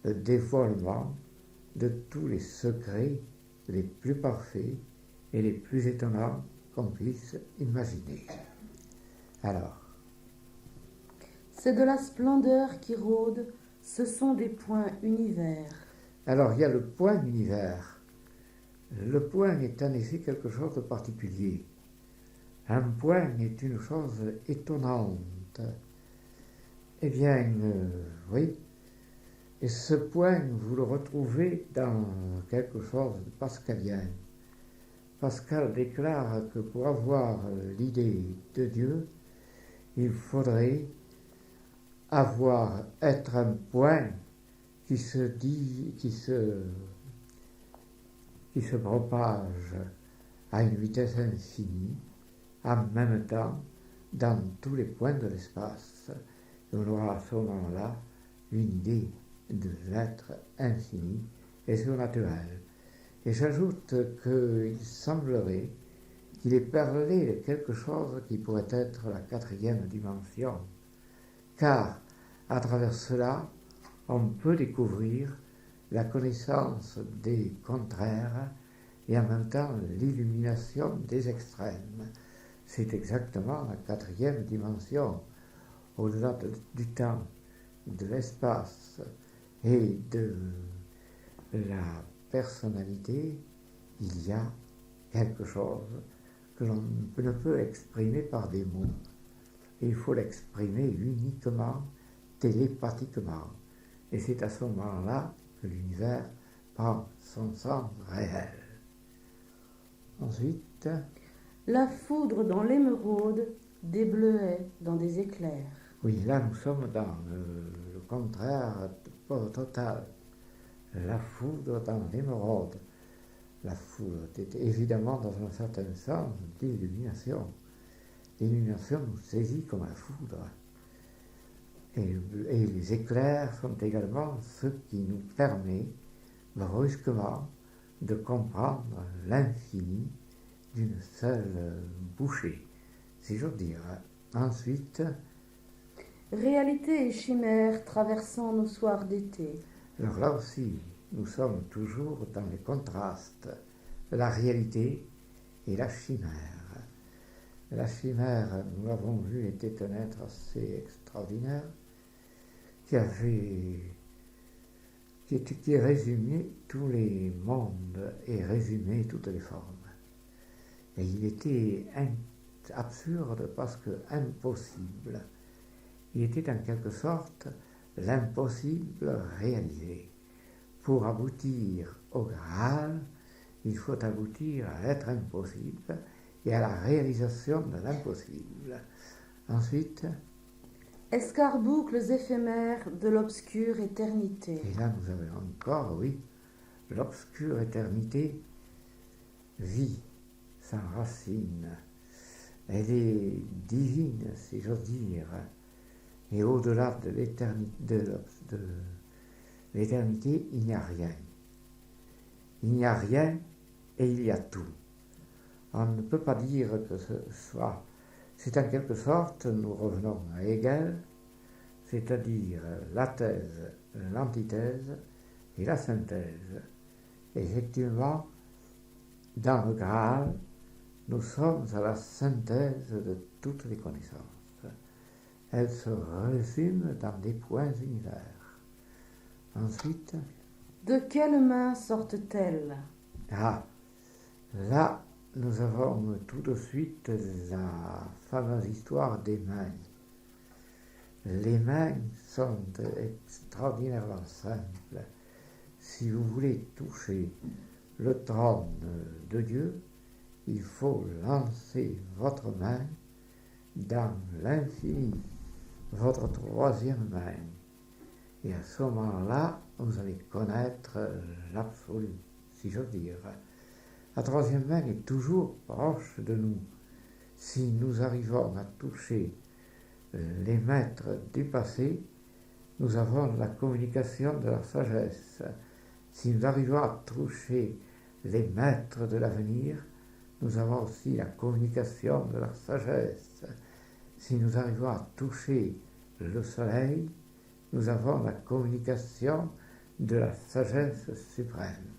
le dévoilement de tous les secrets les plus parfaits et les plus étonnants qu'on puisse imaginer. Alors, c'est de la splendeur qui rôde, ce sont des points univers. Alors, il y a le point univers. Le point est en effet quelque chose de particulier. Un point est une chose étonnante. Eh bien, oui. Et ce point, vous le retrouvez dans quelque chose de pascalien. Pascal déclare que pour avoir l'idée de Dieu, il faudrait être un point qui se propage à une vitesse infinie, en même temps, dans tous les points de l'espace. Et on aura à ce moment-là une idée de l'être infini et surnaturel. Et j'ajoute qu'il semblerait qu'il ait parlé de quelque chose qui pourrait être la quatrième dimension, car à travers cela, on peut découvrir la connaissance des contraires et en même temps l'illumination des extrêmes. C'est exactement la quatrième dimension, au-delà du temps, de l'espace et de la personnalité. Il y a quelque chose que l'on ne peut exprimer par des mots. Il faut l'exprimer uniquement télépathiquement. Et c'est à ce moment-là que l'univers prend son sens réel. Ensuite, la foudre dans l'émeraude, des bleuets dans des éclairs. Oui, là nous sommes dans le contraire total. La foudre dans l'émeraude. La foudre était évidemment, dans un certain sens, l'illumination. L'illumination nous saisit comme la foudre. Et les éclairs sont également ce qui nous permet brusquement de comprendre l'infini d'une seule bouchée, si j'ose dire. Ensuite, Réalité et chimère traversant nos soirs d'été. alors là aussi, nous sommes toujours dans les contrastes, la réalité et la chimère. La chimère, nous l'avons vu, était un être assez extraordinaire qui résumait tous les mondes et résumait toutes les formes. Et il était absurde parce que impossible. Il était en quelque sorte l'impossible réalisé. Pour aboutir au Graal, il faut aboutir à l'être impossible et à la réalisation de l'impossible. Ensuite, Escarboucles éphémères de l'obscure éternité. et là nous avons encore, oui, l'obscure éternité vit sans racine. Elle est divine, si j'ose dire. Et au-delà de l'éternité, il n'y a rien. Il n'y a rien et il y a tout. On ne peut pas dire que ce soit. C'est en quelque sorte, nous revenons à Hegel, c'est-à-dire la thèse, l'antithèse et la synthèse. Effectivement, dans le Graal, nous sommes à la synthèse de toutes les connaissances. Elles se résument dans des points univers. Ensuite, De quelle main sortent-elles? Là, nous avons tout de suite la fameuse histoire des mains. Les mains sont extraordinairement simples. Si vous voulez toucher le trône de Dieu, il faut lancer votre main dans l'infini, votre troisième main. Et à ce moment-là, vous allez connaître l'absolu, si j'ose dire. La troisième main est toujours proche de nous. Si nous arrivons à toucher les maîtres du passé, nous avons la communication de leur sagesse. Si nous arrivons à toucher les maîtres de l'avenir, nous avons aussi la communication de leur sagesse. Si nous arrivons à toucher le soleil, nous avons la communication de la sagesse suprême.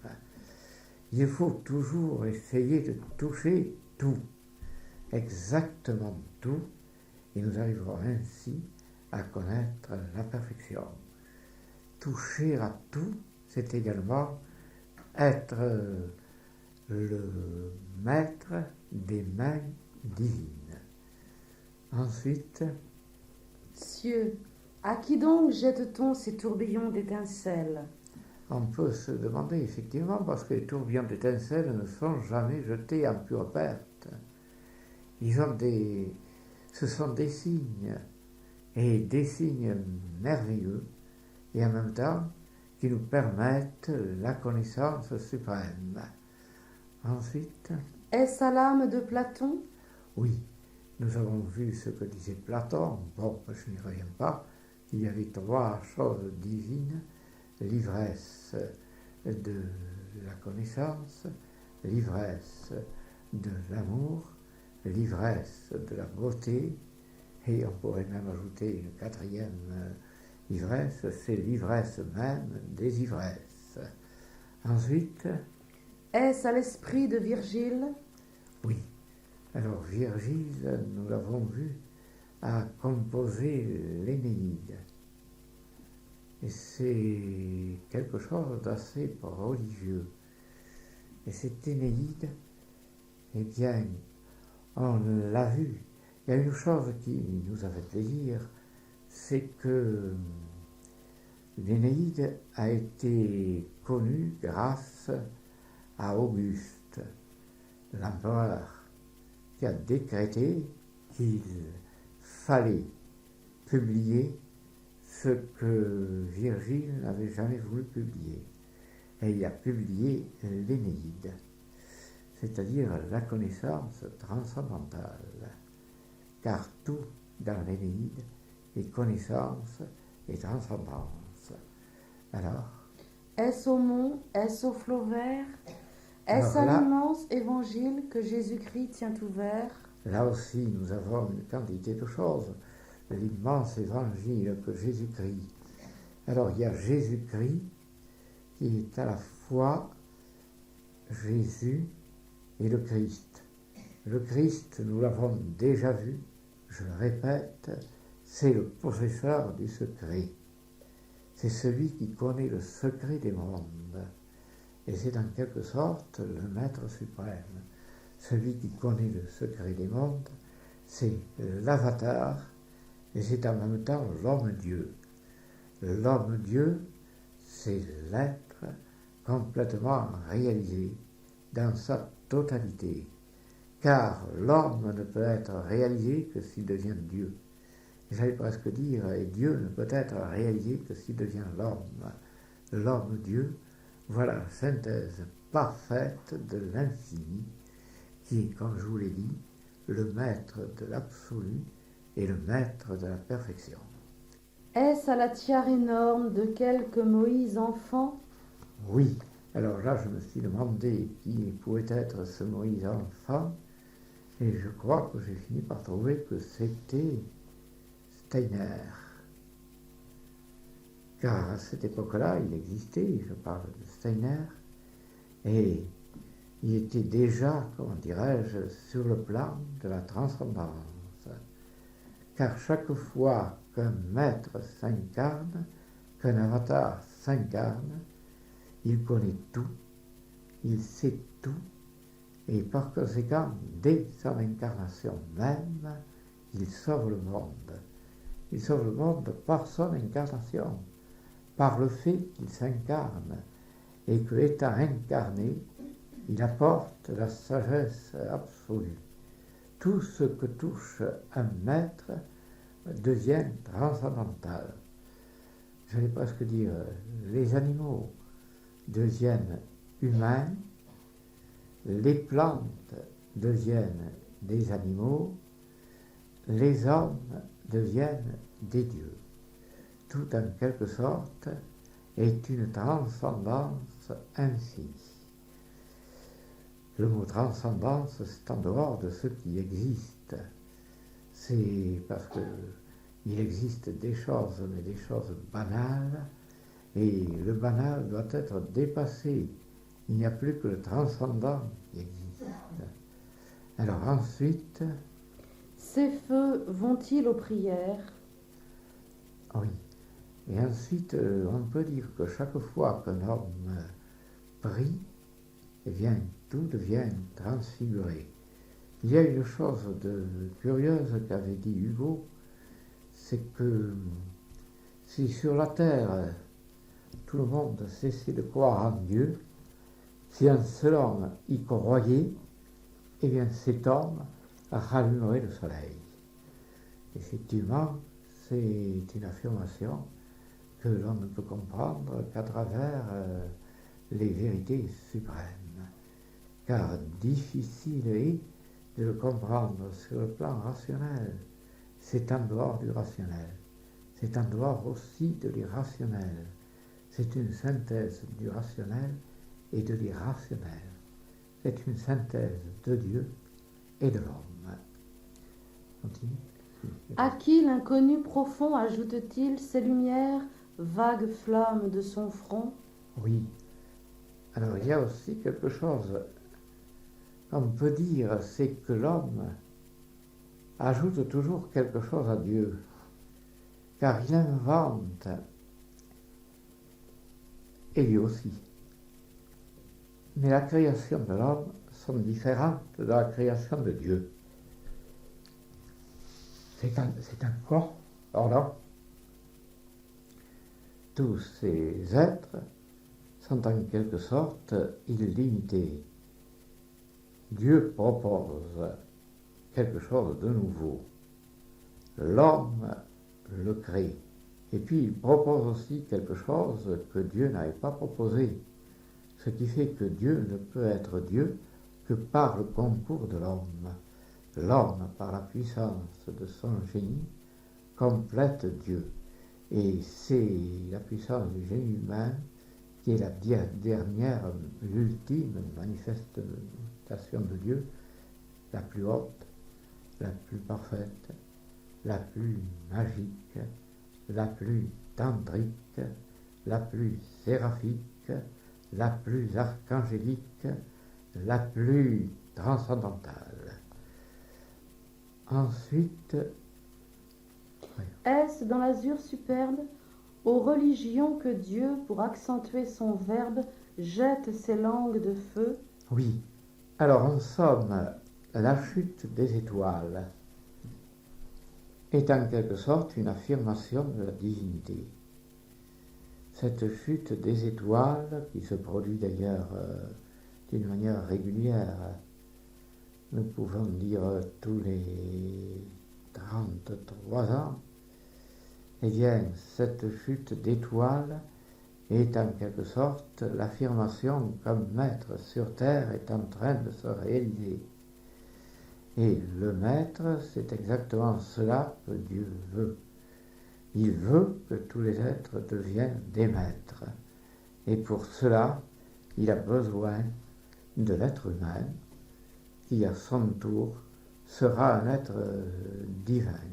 Il faut toujours essayer de toucher tout, exactement tout, et nous arriverons ainsi à connaître la perfection. Toucher à tout, c'est également être le maître des mains divines. Ensuite, Cieux, à qui donc jette-t-on ces tourbillons d'étincelles? on peut se demander effectivement, parce que les tourbillons d'étincelles ne sont jamais jetés en pure perte. Ce sont des signes, et des signes merveilleux, et en même temps qui nous permettent la connaissance suprême. Ensuite, Est-ce à l'âme de Platon? oui, nous avons vu ce que disait Platon. Bon, je n'y reviens pas. Il y avait trois choses divines: l'ivresse de la connaissance, l'ivresse de l'amour, l'ivresse de la beauté, et on pourrait même ajouter une quatrième ivresse, c'est l'ivresse même des ivresses. Ensuite, Est-ce à l'esprit de Virgile? oui, alors Virgile, nous l'avons vu, a composé l'Énéide. Et c'est quelque chose d'assez prodigieux. Et cette Énéide, eh bien, on l'a vu. Il y a une chose qui nous a fait plaisir, c'est que l'Énéide a été connue grâce à Auguste, l'empereur, qui a décrété qu'il fallait publier ce que Virgile n'avait jamais voulu publier. Et il a publié l'Énéide. c'est-à-dire la connaissance transcendantale, car tout dans l'Énéide est connaissance et transcendance. Alors, Est-ce au mont, est-ce au flot vert, est-ce à l'immense évangile que Jésus-Christ tient ouvert? Là aussi, nous avons une quantité de choses. L'immense évangile que Jésus-Christ. Alors, il y a Jésus-Christ qui est à la fois Jésus et le Christ. Le Christ, nous l'avons déjà vu, je le répète, c'est le possesseur du secret. C'est celui qui connaît le secret des mondes. Et c'est en quelque sorte le Maître suprême. Celui qui connaît le secret des mondes, c'est l'avatar, et c'est en même temps l'homme-dieu. L'homme-dieu, c'est l'être complètement réalisé dans sa totalité. Car l'homme ne peut être réalisé que s'il devient Dieu. J'allais presque dire, et Dieu ne peut être réalisé que s'il devient l'homme. L'homme-dieu, voilà la synthèse parfaite de l'infini, qui est, comme je vous l'ai dit, le maître de l'absolu et le maître de la perfection. Est-ce à la tiare énorme de quelque Moïse enfant? Oui, alors là je me suis demandé qui pouvait être ce Moïse enfant, et je crois que j'ai fini par trouver que c'était Steiner. Car à cette époque-là, il existait, je parle de Steiner, et il était déjà, comment dirais-je, sur le plan de la transcendance. Car chaque fois qu'un maître s'incarne, qu'un avatar s'incarne, il connaît tout, il sait tout, et par conséquent, dès son incarnation même, il sauve le monde. Il sauve le monde par son incarnation, par le fait qu'il s'incarne, et que, étant incarné, il apporte la sagesse absolue. Tout ce que touche un maître devient transcendantal. J'allais presque dire, les animaux deviennent humains, les plantes deviennent des animaux, les hommes deviennent des dieux. Tout en quelque sorte est une transcendance infinie. Le mot transcendance, c'est en dehors de ce qui existe. C'est parce qu'il existe des choses, mais des choses banales, et le banal doit être dépassé. Il n'y a plus que le transcendant qui existe. Alors ensuite... Ces feux vont-ils aux prières? Oui. Et ensuite, on peut dire que chaque fois qu'un homme prie, eh bien, tout devient transfiguré. Il y a une chose de curieuse qu'avait dit Hugo, c'est que si sur la terre tout le monde cessait de croire en Dieu, si un seul homme y croyait, eh bien cet homme rallumerait le soleil. Effectivement, c'est une affirmation que l'on ne peut comprendre qu'à travers les vérités suprêmes, car difficile est de le comprendre sur le plan rationnel. C'est en dehors du rationnel, c'est en dehors aussi de l'irrationnel. C'est une synthèse du rationnel et de l'irrationnel. C'est une synthèse de Dieu et de l'homme. Continue. À qui l'inconnu profond ajoute-t-il ses lumières, vagues flammes de son front? Oui. Alors il y a aussi quelque chose qu'on peut dire, c'est que l'homme ajoute toujours quelque chose à Dieu, car il invente, et lui aussi. Mais la création de l'homme sont différentes de la création de Dieu. C'est encore, pardon, tous ces êtres sont en quelque sorte illimités. Dieu propose quelque chose de nouveau. L'homme le crée. Et puis il propose aussi quelque chose que Dieu n'avait pas proposé. Ce qui fait que Dieu ne peut être Dieu que par le concours de l'homme, par la puissance de son génie, complète Dieu. Et c'est la puissance du génie humain qui est la dernière, l'ultime manifestation de Dieu, la plus haute, la plus parfaite, la plus magique, la plus tendrique, la plus séraphique, la plus archangélique, la plus transcendantale. Ensuite, Est-ce dans l'azur superbe, aux religions que Dieu, pour accentuer son verbe, jette ses langues de feu? oui, alors en somme, la chute des étoiles est en quelque sorte une affirmation de la divinité. Cette chute des étoiles, qui se produit d'ailleurs d'une manière régulière, nous pouvons dire tous les 33 ans, eh bien, cette chute d'étoiles est en quelque sorte l'affirmation qu'un maître sur terre est en train de se réaliser. Et le maître, c'est exactement cela que Dieu veut. Il veut que tous les êtres deviennent des maîtres. Et pour cela, il a besoin de l'être humain, qui à son tour sera un être divin.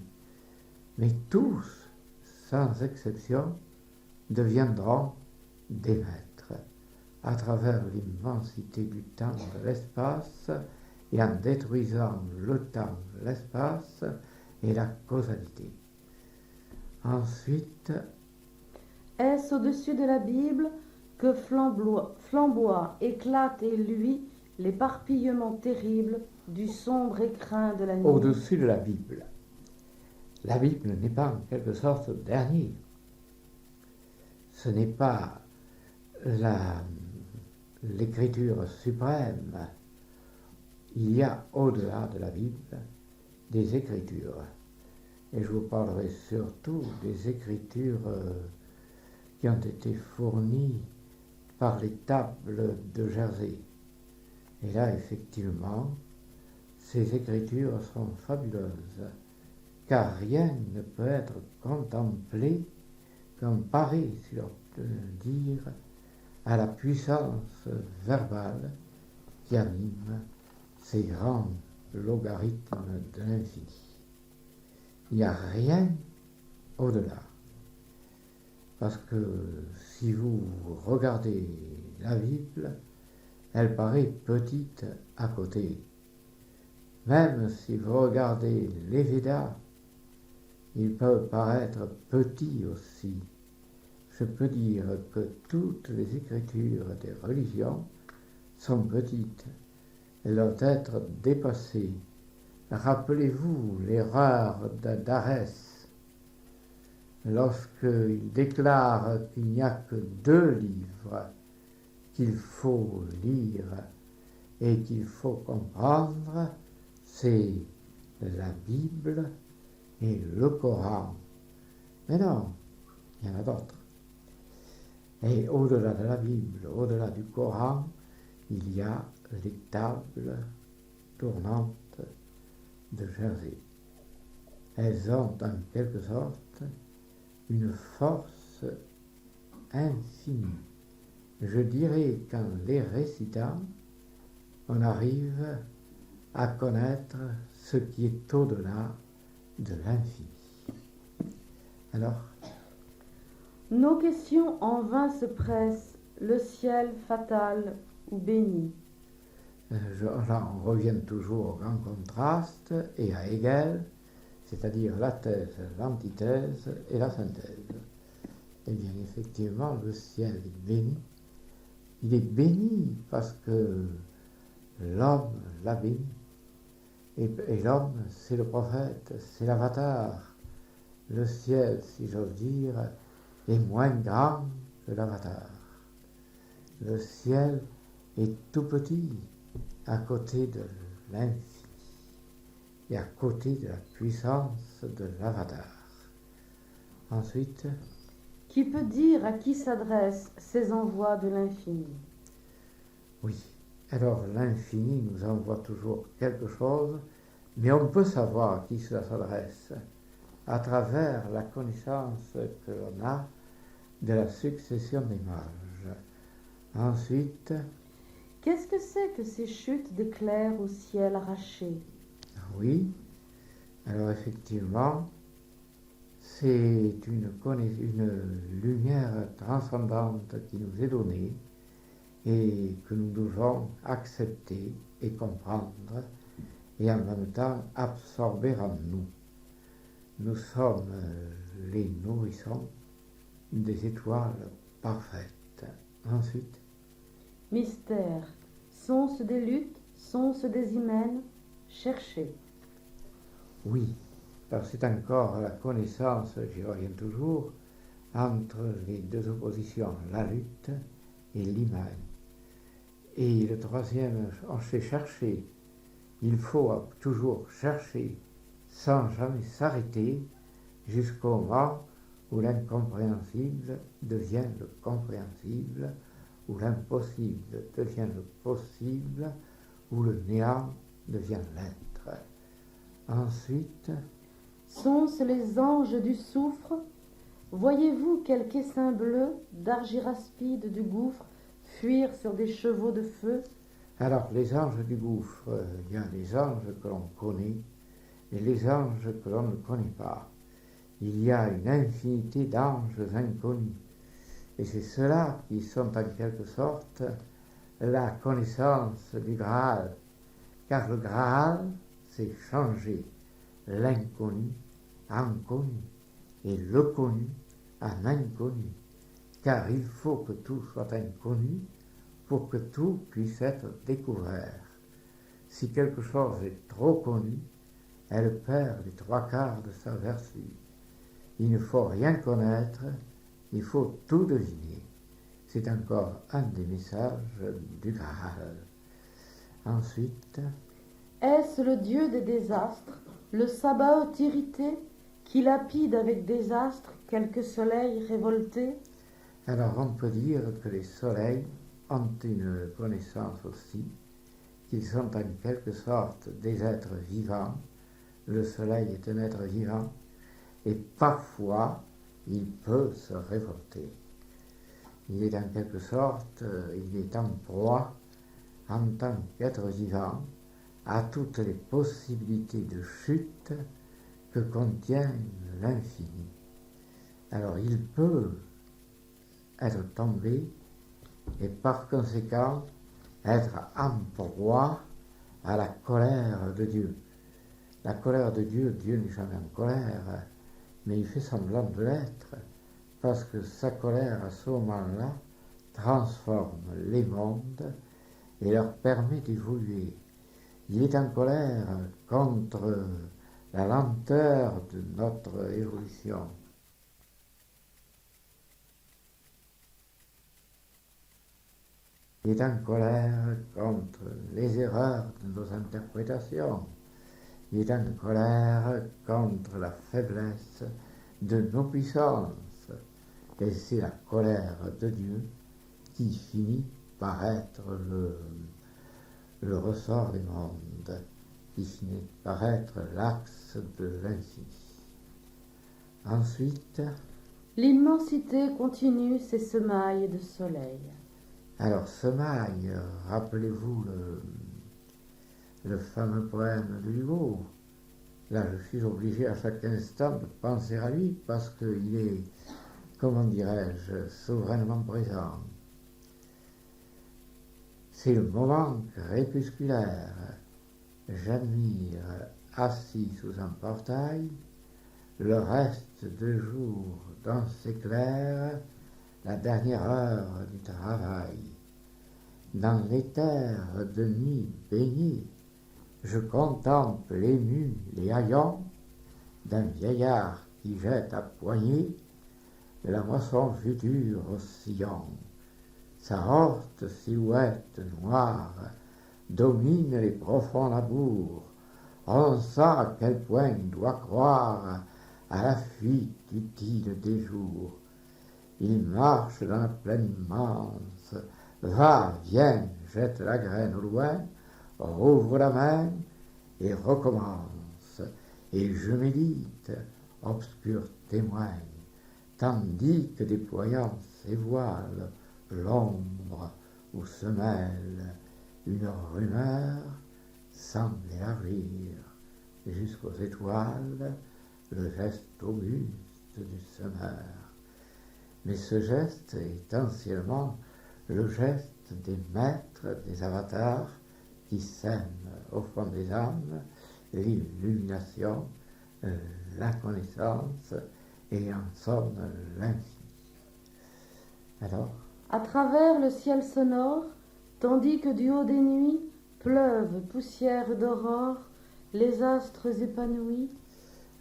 Mais tous, sans exception, deviendront des maîtres à travers l'immensité du temps et de l'espace, et en détruisant le temps, l'espace et la causalité. Ensuite, Est-ce au-dessus de la Bible que flamboie, éclate et luit l'éparpillement terrible du sombre écrin de la nuit? au-dessus de la Bible n'est pas en quelque sorte dernier. Ce n'est pas l'écriture suprême. Il y a au-delà de la Bible des écritures. Et je vous parlerai surtout des écritures qui ont été fournies par les tables de Jersey. Et là, effectivement, ces écritures sont fabuleuses, car rien ne peut être contemplé, comparé, si l'on peut dire, à la puissance verbale qui anime ces grands logarithmes de l'infini. Il n'y a rien au-delà. Parce que si vous regardez la Bible, elle paraît petite à côté. Même si vous regardez les Védas, ils peuvent paraître petits aussi. Je peux dire que toutes les écritures des religions sont petites. Elles doivent être dépassées. Rappelez-vous l'erreur d'Arès lorsqu'il déclare qu'il n'y a que 2 livres qu'il faut lire et qu'il faut comprendre, c'est la Bible et le Coran. Mais non, il y en a d'autres. Et au-delà de la Bible, au-delà du Coran, il y a les tables tournantes de Jersey. Elles ont en quelque sorte une force infinie. Je dirais qu'en les récitant, on arrive à connaître ce qui est au-delà de l'infini. Alors, nos questions en vain se pressent, le ciel fatal ou béni. Là, on revient toujours au grand contraste et à Hegel, c'est-à-dire la thèse, l'antithèse et la synthèse. Eh bien, effectivement, le ciel est béni. Il est béni parce que l'homme l'a béni. Et l'homme, c'est le prophète, c'est l'avatar. Le ciel, si j'ose dire, est moins grand que l'avatar. Le ciel est tout petit à côté de l'infini et à côté de la puissance de l'avatar. Ensuite, Qui peut dire à qui s'adressent ces envois de l'infini? oui, Alors l'infini nous envoie toujours quelque chose, mais on peut savoir à qui cela s'adresse à travers la connaissance que l'on a de la succession d'images. Ensuite, Qu'est-ce que c'est que ces chutes d'éclairs au ciel arraché? oui, alors effectivement, c'est une lumière transcendante qui nous est donnée et que nous devons accepter et comprendre et en même temps absorber en nous. Nous sommes les nourrissons des étoiles parfaites. Ensuite, Mystère, sont-ce des luttes, sont-ce des hymens? Cherchez. oui, alors c'est encore la connaissance, j'y reviens toujours, entre les deux oppositions, la lutte et l'image. Et le troisième, on sait chercher. Il faut toujours chercher sans jamais s'arrêter jusqu'au moment où l'incompréhensible devient le compréhensible, où l'impossible devient le possible, où le néant devient l'être. Ensuite, Sont-ce les anges du soufre? Voyez-vous quelques essaims bleus d'argiraspide du gouffre fuir sur des chevaux de feu? alors les anges du gouffre, il y a les anges que l'on connaît et les anges que l'on ne connaît pas. Il y a une infinité d'anges inconnus. Et c'est ceux-là qui sont en quelque sorte la connaissance du Graal. Car le Graal, c'est changer l'inconnu en connu et le connu en inconnu. Car il faut que tout soit inconnu pour que tout puisse être découvert. Si quelque chose est trop connu, elle perd les trois quarts de sa vertu. Il ne faut rien connaître, il faut tout deviner. C'est encore un des messages du Graal. Ensuite, Est-ce le dieu des désastres, le Sabaoth irrité, qui lapide avec désastre quelques soleils révoltés? alors on peut dire que les soleils ont une connaissance aussi, qu'ils sont en quelque sorte des êtres vivants. Le soleil est un être vivant et parfois il peut se révolter. Il est en quelque sorte, il est en proie en tant qu'être vivant à toutes les possibilités de chute que contient l'infini. Alors il peut être tombé et par conséquent être en proie à la colère de Dieu. La colère de Dieu, Dieu n'est jamais en colère, mais il fait semblant de l'être, parce que sa colère à ce moment-là transforme les mondes et leur permet d'évoluer. Il est en colère contre la lenteur de notre évolution. Il est en colère contre les erreurs de nos interprétations. Il est en colère contre la faiblesse de nos puissances. Et c'est la colère de Dieu qui finit par être le ressort des mondes, qui finit par être l'axe de l'infini. Ensuite, L'immensité continue ses semailles de soleil. alors semaille, rappelez-vous le fameux poème de Hugo. Là, je suis obligé à chaque instant de penser à lui parce qu'il est, comment dirais-je, souverainement présent. C'est le moment crépusculaire. J'admire, assis sous un portail, le reste de jour dans ses clairs, la dernière heure du travail. Dans l'éther de nuit baigné, je contemple ému les haillons d'un vieillard qui jette à poignée la moisson future au sillon. Sa horte silhouette noire domine les profonds labours. On sent à quel point il doit croire à la fuite utile des jours. Il marche dans la plaine immense, va, vient, jette la graine au loin, rouvre la main et recommence. Et je médite, obscur témoin, tandis que déployant ses voiles, l'ombre où se mêle une rumeur semble élargir jusqu'aux étoiles le geste auguste du semeur. Mais ce geste est anciennement le geste des maîtres, des avatars qui sèment au fond des âmes l'illumination, la connaissance et en somme l'infini. Alors, à travers le ciel sonore, tandis que du haut des nuits pleuvent poussière d'aurore les astres épanouis.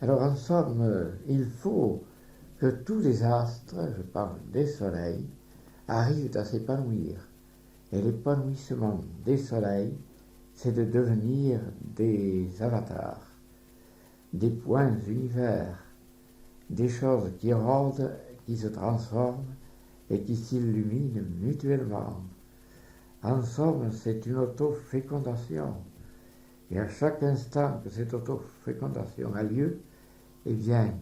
Alors en somme, il faut que tous les astres, je parle des soleils, arrivent à s'épanouir. Et l'épanouissement des soleils, c'est de devenir des avatars, des points univers, des choses qui rôdent, qui se transforment et qui s'illuminent mutuellement. En somme, c'est une auto-fécondation. Et à chaque instant que cette auto-fécondation a lieu, eh bien,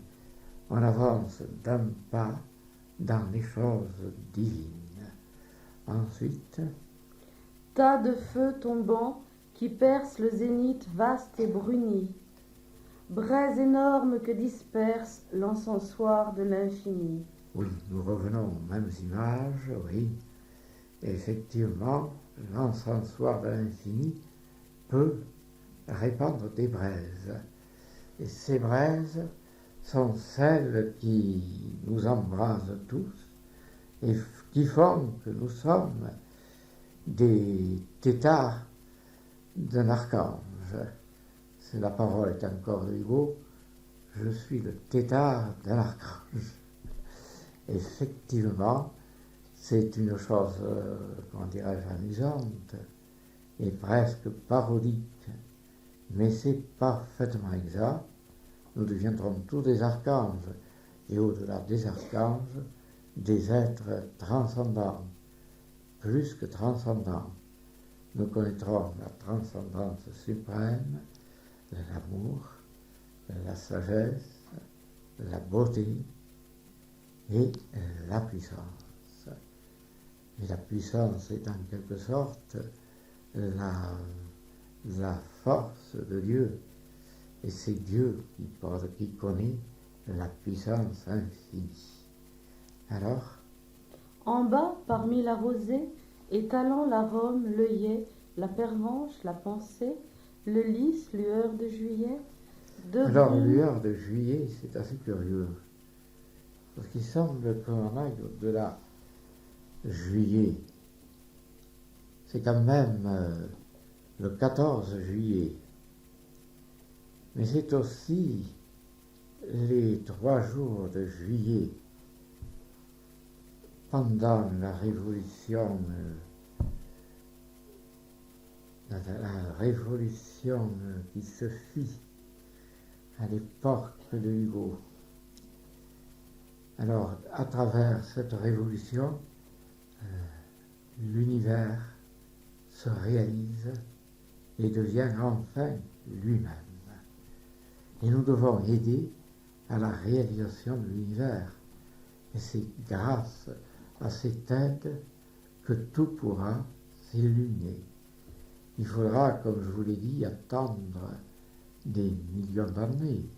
on avance d'un pas dans les choses divines. Ensuite, tas de feu tombant qui perce le zénith vaste et bruni, braise énorme que disperse l'encensoir de l'infini. oui, nous revenons aux mêmes images, oui. Effectivement, l'encensoir de l'infini peut répandre des braises. Et ces braises sont celles qui nous embrasent tous et qui font que nous sommes des têtards d'un archange. Si la parole est encore de Hugo, je suis le tétard d'un archange. Effectivement, c'est une chose, comment dirais-je, amusante et presque parodique, mais c'est parfaitement exact. Nous deviendrons tous des archanges, et au-delà des archanges, des êtres transcendants, plus que transcendants. Nous connaîtrons la transcendance suprême, l'amour, la sagesse, la beauté et la puissance. Et la puissance est en quelque sorte la force de Dieu. Et c'est Dieu qui connaît la puissance infinie. Alors, En bas, parmi la rosée, étalant l'arôme, l'œillet, la pervenche, la pensée, le lys, lueur de juillet. alors lueur de juillet, c'est assez curieux. Parce qu'il semble qu'on aille au-delà. Juillet, c'est quand même le 14 juillet. Mais c'est aussi les 3 jours de juillet pendant la révolution, qui se fit à l'époque de Hugo. Alors, à travers cette révolution, l'univers se réalise et devient enfin lui-même. Et nous devons aider à la réalisation de l'univers. Et c'est grâce à cette aide que tout pourra s'illuminer. Il faudra, comme je vous l'ai dit, attendre des millions d'années.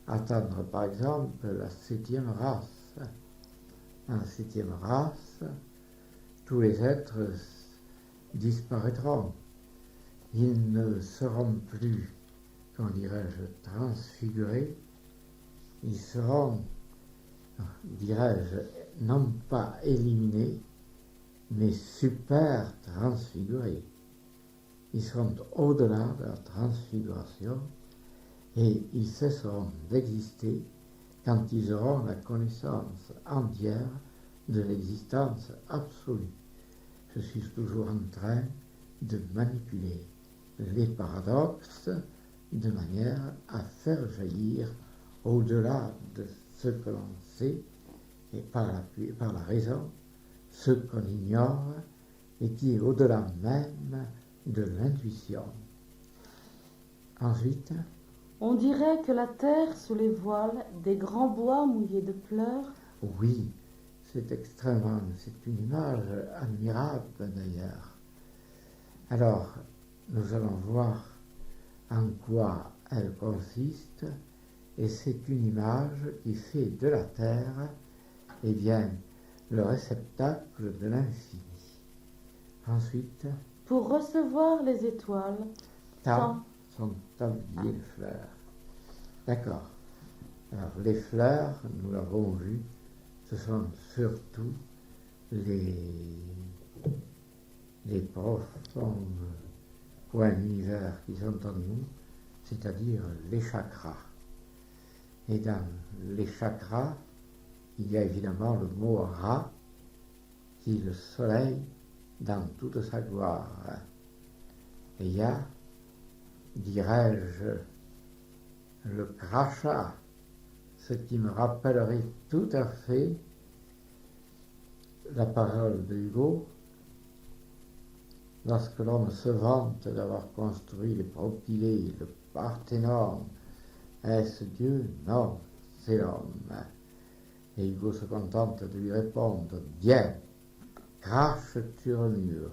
Attendre par exemple la 7e race. Dans la 7e race, tous les êtres disparaîtront. Ils ne seront plus, comment dirais-je, transfigurés. Ils seront, dirais-je, non pas éliminés, mais super transfigurés. Ils seront au-delà de la transfiguration et ils cesseront d'exister quand ils auront la connaissance entière de l'existence absolue. Je suis toujours en train de manipuler les paradoxes de manière à faire jaillir au-delà de ce que l'on sait et par la raison ce qu'on ignore et qui est au-delà même de l'intuition. Ensuite, on dirait que la terre sous les voiles des grands bois mouillés de pleurs. oui, c'est une image admirable d'ailleurs. Alors, nous allons voir en quoi elle consiste, et c'est une image qui fait de la terre, eh bien, le réceptacle de l'infini. Ensuite, Pour recevoir les étoiles, sont tabliers de fleurs. D'accord. Alors, les fleurs, nous l'avons vu, ce sont surtout les profonds points d'univers qui sont en nous, c'est-à-dire les chakras. Et dans les chakras, il y a évidemment le mot Ra, qui est le soleil dans toute sa gloire. Et il y a, dirais-je, le crachat, ce qui me rappellerait tout à fait la parole de Hugo, lorsque l'homme se vante d'avoir construit les propylées, le Parthénon. Est-ce Dieu? Non, c'est l'homme. Et Hugo se contente de lui répondre, bien, crache sur le mur.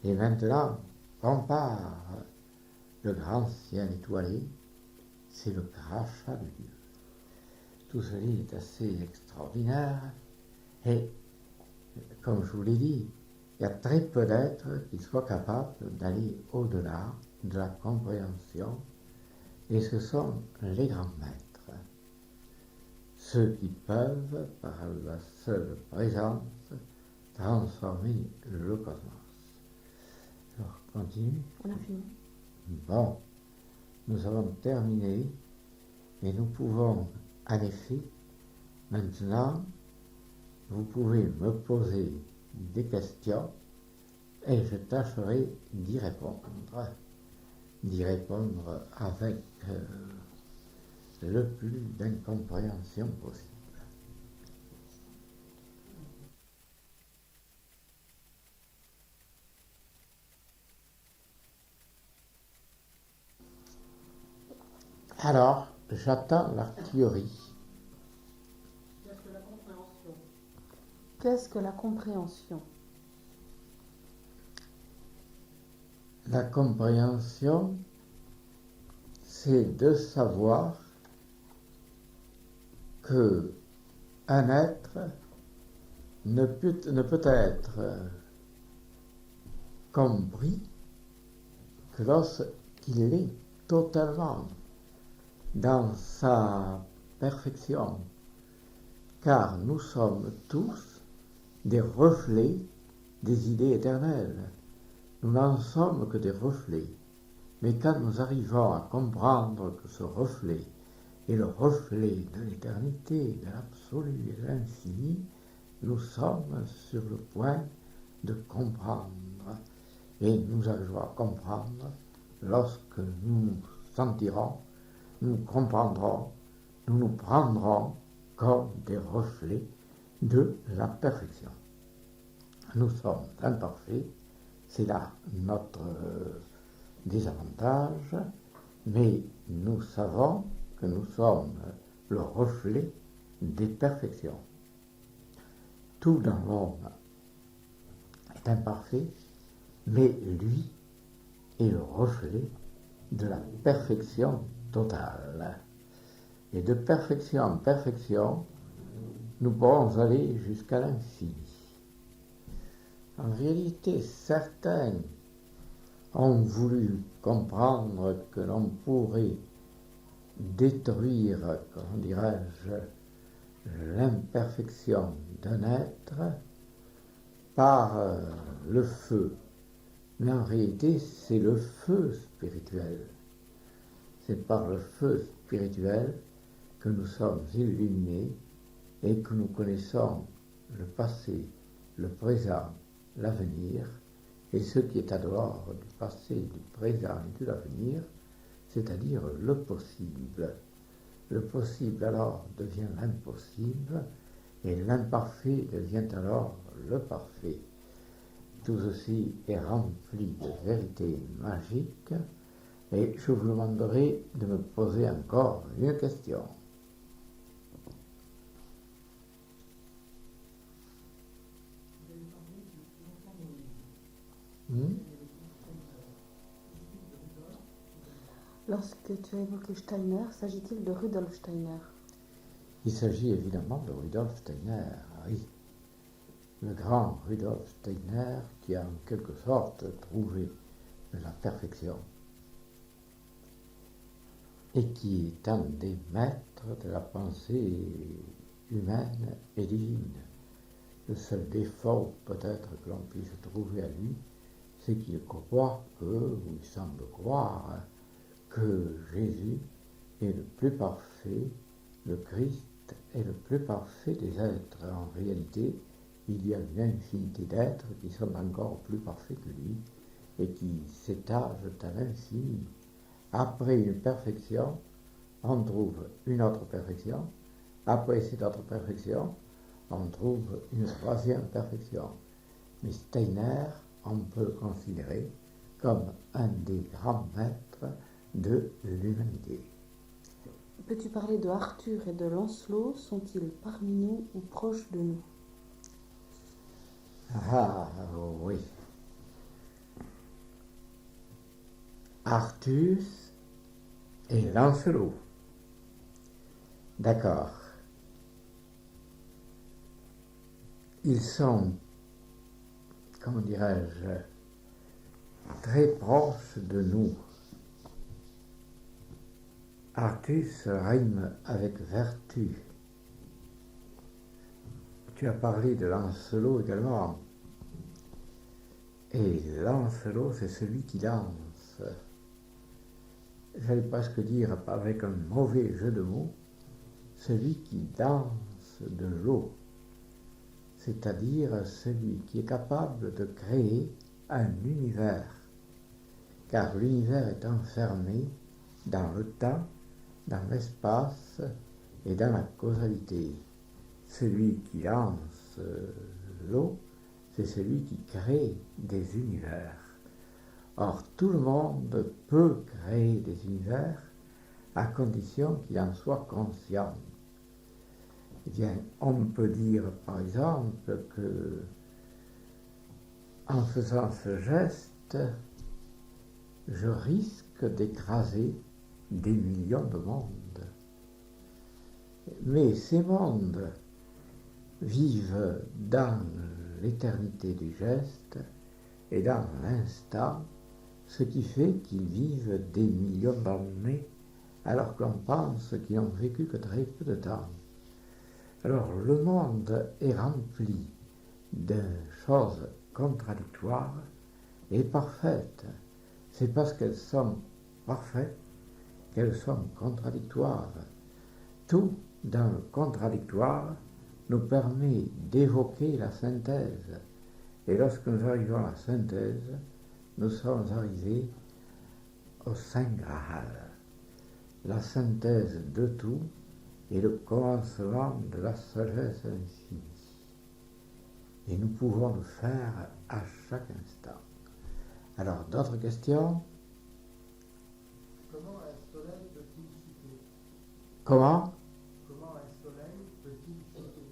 Et maintenant, compare. Le grand ciel étoilé, c'est le crachat de Dieu. Tout cela est assez extraordinaire. Et, comme je vous l'ai dit, il y a très peu d'êtres qui soient capables d'aller au-delà de la compréhension. Et ce sont les grands maîtres, ceux qui peuvent, par la seule présence, transformer le cosmos. Alors, continue. On a fini. Bon, nous avons terminé, et nous pouvons, en effet, maintenant, vous pouvez me poser des questions, et je tâcherai d'y répondre avec le plus d'incompréhension possible. Alors, j'attends l'artillerie. Qu'est-ce que la compréhension? Qu'est-ce que la compréhension? La compréhension, c'est de savoir que un être ne peut être compris que lorsqu'il est totalement dans sa perfection, car nous sommes tous des reflets des idées éternelles. Nous n'en sommes que des reflets, mais quand nous arrivons à comprendre que ce reflet est le reflet de l'éternité, de l'absolu et de l'infini, nous sommes sur le point de comprendre. Et nous arriverons à comprendre lorsque nous nous sentirons, nous comprendrons, nous nous prendrons comme des reflets de la perfection. Nous sommes imparfaits, c'est là notre désavantage, mais nous savons que nous sommes le reflet des perfections. Tout dans l'homme est imparfait, mais lui est le reflet de la perfection totale. Et de perfection en perfection, nous pourrons aller jusqu'à l'infini. En réalité, certains ont voulu comprendre que l'on pourrait détruire, comment dirais-je, l'imperfection d'un être par le feu. Mais en réalité, c'est le feu spirituel. C'est par le feu spirituel que nous sommes illuminés et que nous connaissons le passé, le présent, l'avenir, et ce qui est à dehors du passé, du présent et de l'avenir, c'est-à-dire le possible. Le possible alors devient l'impossible, et l'imparfait devient alors le parfait. tout ceci est rempli de vérités magiques, et je vous demanderai de me poser encore une question. Lorsque tu as évoqué Steiner, s'agit-il de Rudolf Steiner? Il s'agit évidemment de Rudolf Steiner, oui. Le grand Rudolf Steiner qui a en quelque sorte trouvé la perfection et qui est un des maîtres de la pensée humaine et divine. Le seul défaut peut-être que l'on puisse trouver à lui, c'est qu'il croit ou il semble croire, que Jésus est le plus parfait, le Christ est le plus parfait des êtres. En réalité, il y a une infinité d'êtres qui sont encore plus parfaits que lui et qui s'étagent à l'infini. Après une perfection, on trouve une autre perfection. Après cette autre perfection, on trouve une troisième perfection. Mais Steiner, on peut le considérer comme un des grands maîtres de l'humanité. Peux-tu parler de Arthur et de Lancelot? Sont-ils parmi nous ou proches de nous? Ah oui. Arthur et Lancelot. D'accord. Ils sont, comment dirais-je, très proches de nous. Artus rime avec vertu. Tu as parlé de Lancelot également. Et Lancelot, c'est celui qui danse. J'allais presque dire, avec un mauvais jeu de mots, celui qui danse de l'eau. C'est-à-dire celui qui est capable de créer un univers. Car l'univers est enfermé dans le temps, dans l'espace et dans la causalité. Celui qui lance l'eau, c'est celui qui crée des univers. Or, tout le monde peut créer des univers à condition qu'il en soit conscient. Eh bien, on peut dire par exemple que en faisant ce geste, je risque d'écraser des millions de mondes. Mais ces mondes vivent dans l'éternité du geste et dans l'instant, ce qui fait qu'ils vivent des millions d'années alors qu'on pense qu'ils n'ont vécu que très peu de temps. Alors le monde est rempli de choses contradictoires et parfaites. C'est parce qu'elles sont parfaites qu'elles sont contradictoires. Tout dans le contradictoire nous permet d'évoquer la synthèse. Et lorsque nous arrivons à la synthèse, nous sommes arrivés au Saint Graal. La synthèse de tout est le commencement de la sagesse infinie. Et nous pouvons le faire à chaque instant. Alors, d'autres questions? Comment un soleil peut-il chuter? Comment un soleil peut-il chuter?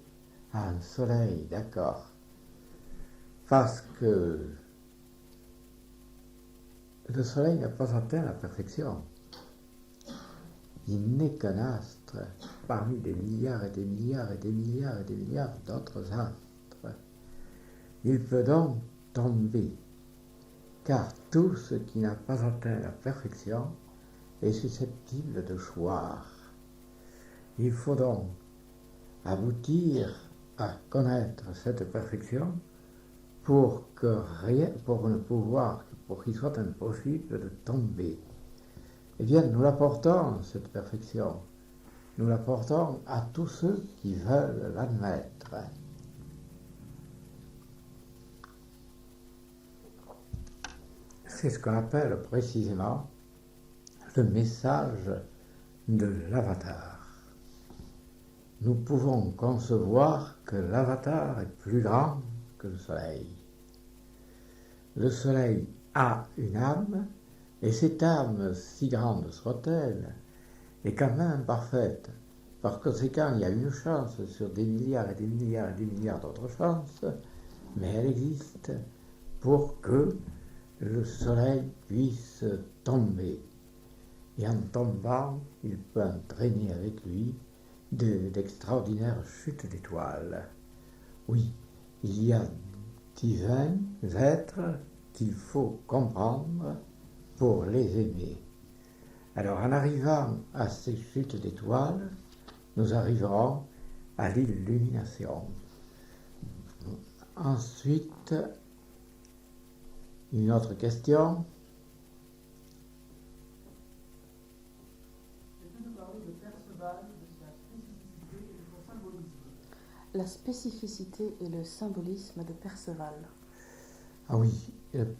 Un soleil, d'accord. Parce que le soleil n'a pas atteint la perfection. Il n'est qu'un astre parmi des milliards et des milliards et des milliards et des milliards d'autres astres. Il peut donc tomber, car tout ce qui n'a pas atteint la perfection est susceptible de choir. Il faut donc aboutir à connaître cette perfection pour qu'il soit impossible de tomber. Eh bien, nous l'apportons, cette perfection. Nous l'apportons à tous ceux qui veulent l'admettre. C'est ce qu'on appelle précisément le message de l'avatar. Nous pouvons concevoir que l'avatar est plus grand que le soleil. le soleil a une âme, et cette âme, si grande soit-elle, est quand même imparfaite. Par conséquent, il y a une chance sur des milliards et des milliards et des milliards d'autres chances, mais elle existe pour que le soleil puisse tomber. Et en tombant, il peut entraîner avec lui d'extraordinaires chutes d'étoiles. Oui, il y a divins êtres qu'il faut comprendre pour les aimer. Alors en arrivant à ces chutes d'étoiles, nous arriverons à l'illumination. Ensuite, une autre question. Peux-tu nous parler de Perceval, de sa spécificité et de son symbolisme? La spécificité et le symbolisme de Perceval. Ah oui,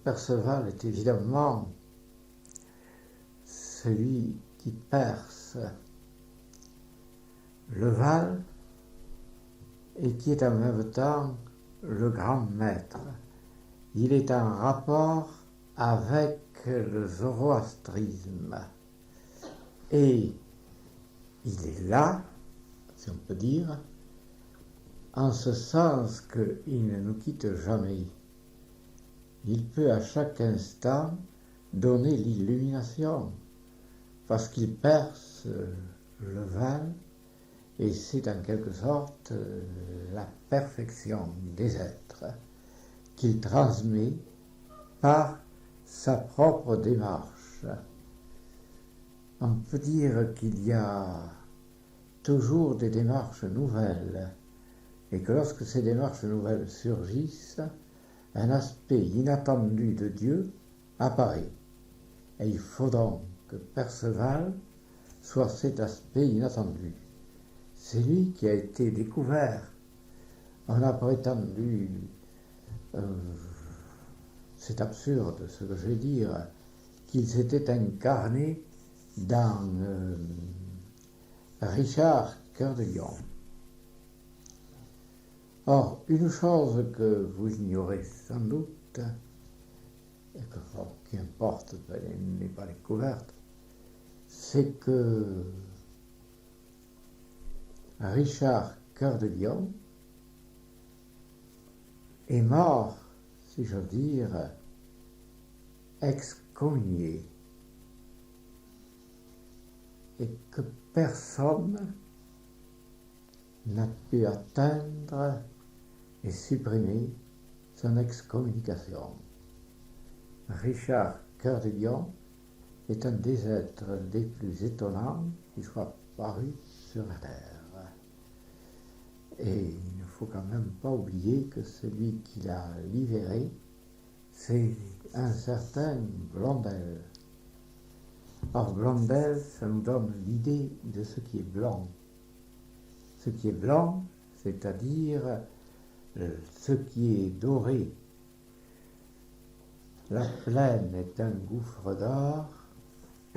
Perceval est évidemment celui qui perce le Val et qui est en même temps le grand maître. Il est en rapport avec le zoroastrisme et il est là, si on peut dire, en ce sens qu'il ne nous quitte jamais. Il peut à chaque instant donner l'illumination parce qu'il perce le Val et c'est en quelque sorte la perfection des êtres qu'il transmet par sa propre démarche. On peut dire qu'il y a toujours des démarches nouvelles et que lorsque ces démarches nouvelles surgissent, un aspect inattendu de Dieu apparaît. Et il faut donc que Perceval soit cet aspect inattendu. C'est lui qui a été découvert. On a prétendu, c'est absurde ce que je vais dire, qu'il s'était incarné dans Richard Cœur de Lion. Or, une chose que vous ignorez sans doute, et que, bon, qu'importe, elle n'est pas découverte, c'est que Richard Cœur de Lion est mort, si j'ose dire, excommunié, et que personne n'a pu atteindre et supprimer son excommunication. Richard Cœur de Lion est un des êtres les plus étonnants qui soit paru sur la Terre. Et il ne faut quand même pas oublier que celui qui l'a libéré, c'est un certain Blondel. Or, Blondel, ça nous donne l'idée de ce qui est blanc. Ce qui est blanc, c'est-à-dire ce qui est doré. La plaine est un gouffre d'or,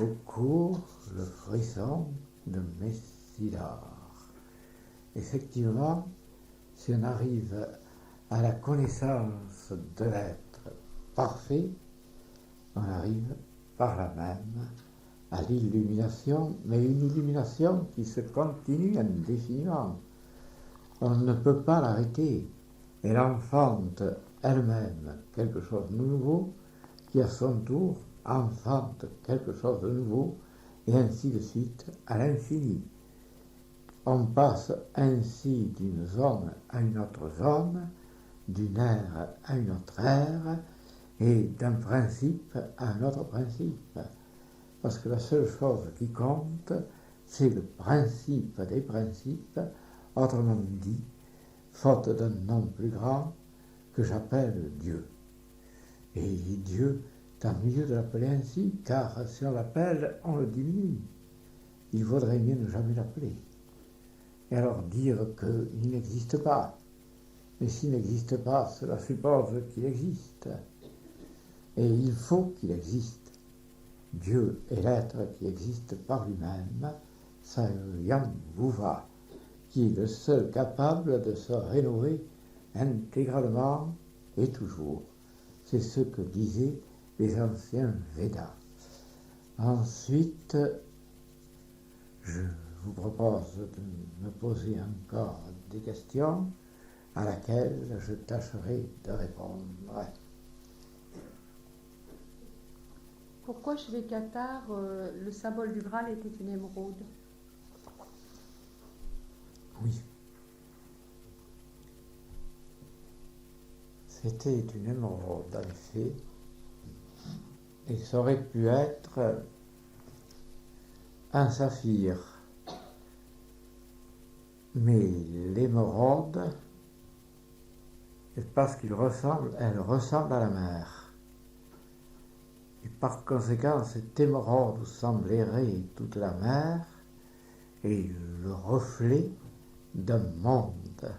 où court le frisson de Messidor. Effectivement, si on arrive à la connaissance de l'être parfait, on arrive par là même à l'illumination, mais une illumination qui se continue indéfiniment. On ne peut pas l'arrêter. Elle enfante elle-même quelque chose de nouveau, qui à son tour enfante quelque chose de nouveau, et ainsi de suite à l'infini. On passe ainsi d'une zone à une autre zone, d'une ère à une autre ère, et d'un principe à un autre principe. Parce que la seule chose qui compte, c'est le principe des principes, autrement dit, faute d'un nom plus grand, que j'appelle Dieu. Et Dieu, tant mieux de l'appeler ainsi, car si on l'appelle, on le diminue. Il vaudrait mieux ne jamais l'appeler. Et alors dire qu'il n'existe pas. Mais s'il n'existe pas, cela suppose qu'il existe. Et il faut qu'il existe. Dieu est l'être qui existe par lui-même, Sayam Bhuva, qui est le seul capable de se rénover intégralement et toujours. C'est ce que disaient les anciens Védas. Ensuite, je vous propose de me poser encore des questions à laquelle je tâcherai de répondre. Pourquoi chez les Cathares, le symbole du Graal était une émeraude? Oui. C'était une émeraude, en effet, et ça aurait pu être un saphir. Mais l'émeraude, parce qu'elle ressemble à la mer. Et par conséquent, cette émeraude semblerait toute la mer et le reflet d'un monde.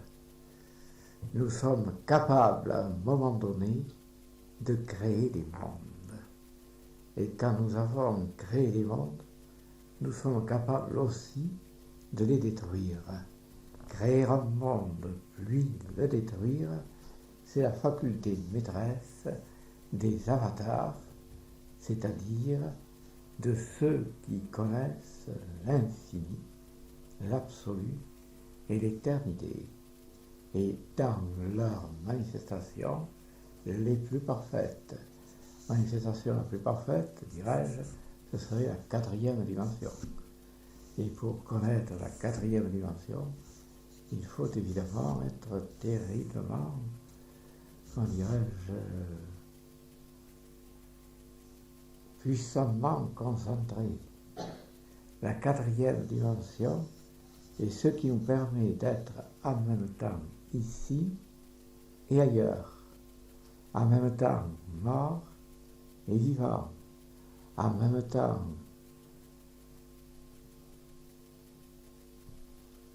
Nous sommes capables à un moment donné de créer des mondes. Et quand nous avons créé les mondes, nous sommes capables aussi de les détruire. Créer un monde, puis le détruire, c'est la faculté maîtresse des avatars, c'est-à-dire de ceux qui connaissent l'infini, l'absolu et l'éternité, et dans leurs manifestations les plus parfaites. Manifestation la plus parfaite, dirais-je, ce serait la 4e dimension. Et pour connaître la 4e dimension, il faut évidemment être terriblement, comment dirais-je, puissamment concentré. La 4e dimension est ce qui nous permet d'être en même temps ici et ailleurs, en même temps mort et vivant, en même temps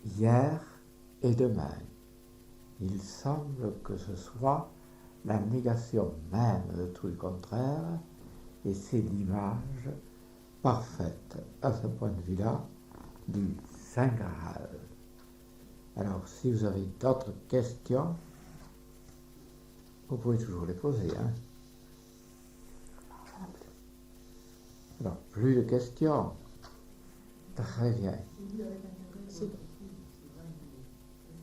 hier et demain. Il semble que ce soit la négation même de tout le contraire, et c'est l'image parfaite, à ce point de vue-là, du Saint Graal. Alors, si vous avez d'autres questions, vous pouvez toujours les poser. Alors, plus de questions. Très bien.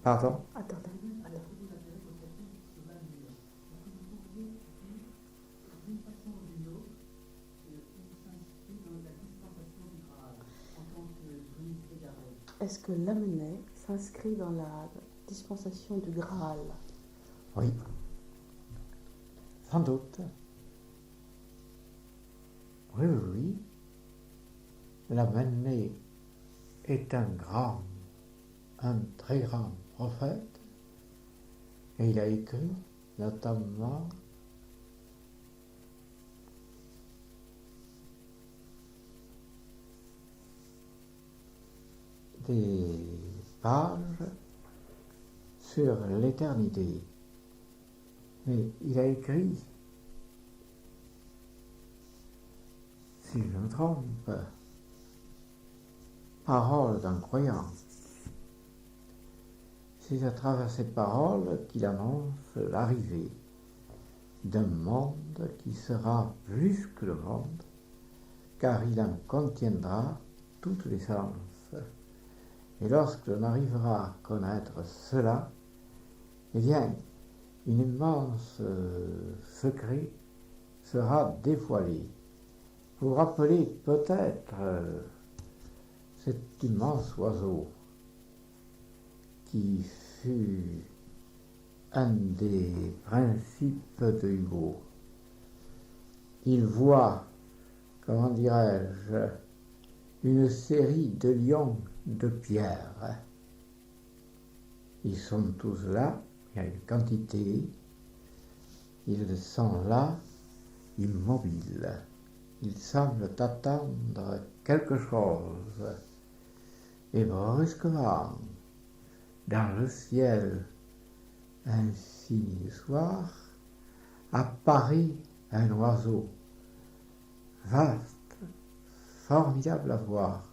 Pardon? Attends. Est-ce que Lamennais s'inscrit dans la dispensation du Graal? Oui, sans doute. Oui. Lamennais est un très grand prophète, et il a écrit notamment des pages sur l'éternité. Mais il a écrit, si je me trompe, paroles d'un croyant. C'est à travers ces paroles qu'il annonce l'arrivée d'un monde qui sera plus que le monde, car il en contiendra toutes les sens. Et lorsque l'on arrivera à connaître cela, eh bien, une immense secret sera dévoilé. Vous vous rappelez peut-être cet immense oiseau qui fut un des principes de Hugo. Il voit, comment dirais-je, une série de lions de pierre. Ils sont tous là, il y a une quantité, ils sont là, immobiles. Ils semblent attendre quelque chose. Et brusquement, dans le ciel infini soir, apparaît un oiseau, vaste, formidable à voir,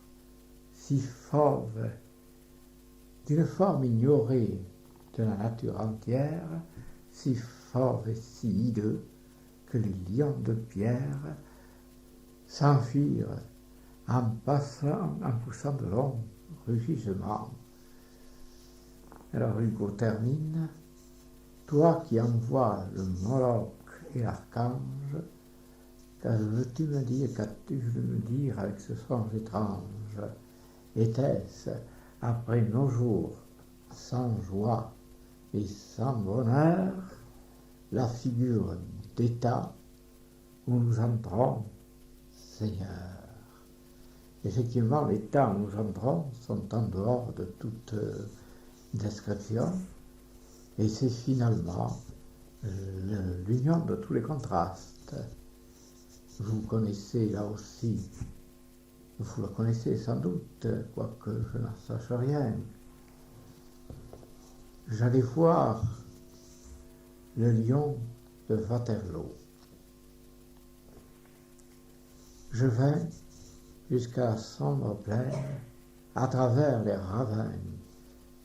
si fauve, d'une forme ignorée de la nature entière, si fauve et si hideux que les lions de pierre s'enfuirent en poussant de longs rugissements. Alors Hugo termine. Toi qui envoies le Moloch et l'archange, que veux-tu me dire, qu'as-tu voulu me dire avec ce songe étrange? Était-ce, après nos jours sans joie et sans bonheur, la figure d'état où nous entrons, Seigneur? Effectivement, les temps où nous entrons sont en dehors de toute description, et c'est finalement l'union de tous les contrastes. Vous connaissez là aussi, vous le connaissez sans doute, quoique je n'en sache rien. J'allais voir le lion de Waterloo. Je vins jusqu'à la sombre plaine, à travers les ravins.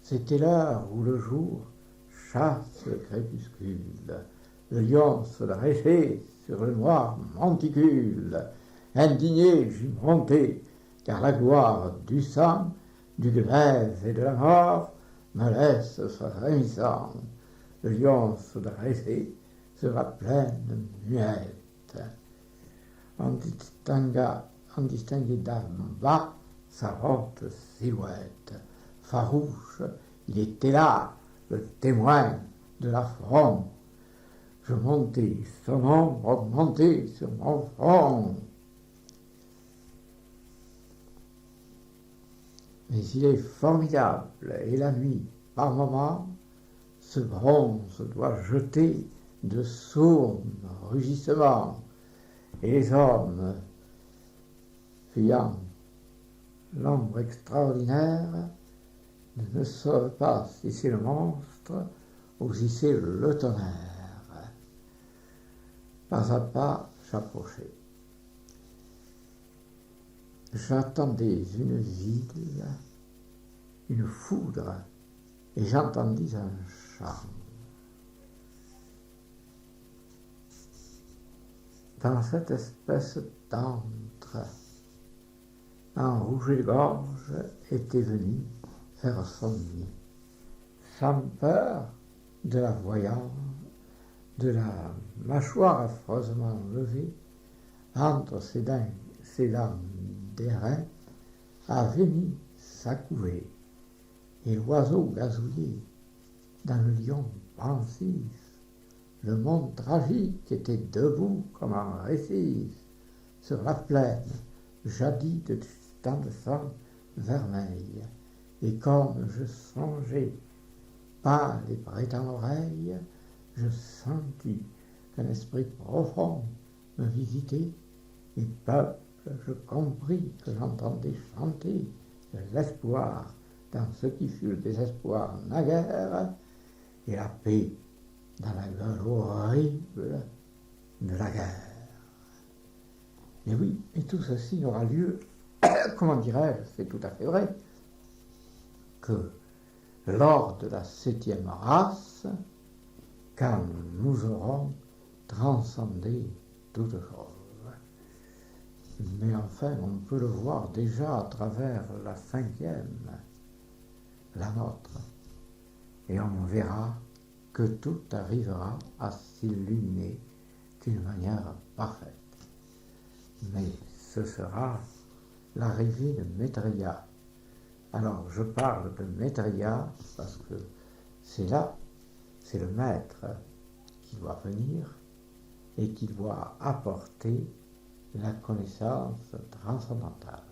C'était l'heure où le jour chasse le crépuscule. Le lion se dressait sur le noir monticule. Indigné, j'y montais, car la gloire du sang, du glaive et de la mort me laisse frémissant. Le lion se dressait sur la plaine muette. On distinguait d'en bas sa haute silhouette. Farouche, il était là, le témoin de l'affront. Je montais, son ombre augmentait sur mon front. Mais il est formidable, et la nuit, par moments, ce bronze doit jeter de sourds rugissements, et les hommes, fuyant l'ombre extraordinaire, ne savent pas si c'est le monstre ou si c'est le tonnerre. Pas à pas, j'approchais. J'attendais une ville, une foudre, et j'entendis un chant. Dans cette espèce d'antre, un rouge-gorge était venu faire son nid, sans peur de la voyance, de la mâchoire affreusement levée, entre ses dents d'airain, avait mis sa couvée, et l'oiseau gazouillait dans le lion pensif. Le monde tragique était debout comme un récif, sur la plaine, jadis de tant de sang vermeil. Et comme je songeais, pâle et prêt à l'oreille, je sentis qu'un esprit profond me visitait, et peuple, je compris que j'entendais chanter de l'espoir dans ce qui fut le désespoir naguère, et la paix dans la gueule horrible de la guerre. Et oui, et tout ceci n'aura lieu, comment dirais-je, c'est tout à fait vrai, que lors de la 7e race, quand nous aurons transcendé toute chose. Mais enfin, on peut le voir déjà à travers la 5e, la nôtre, et on verra que tout arrivera à s'illuminer d'une manière parfaite. Mais ce sera l'arrivée de Maitreya. Alors je parle de Maitreya parce que c'est là, c'est le maître qui doit venir et qui doit apporter la connaissance transcendantale.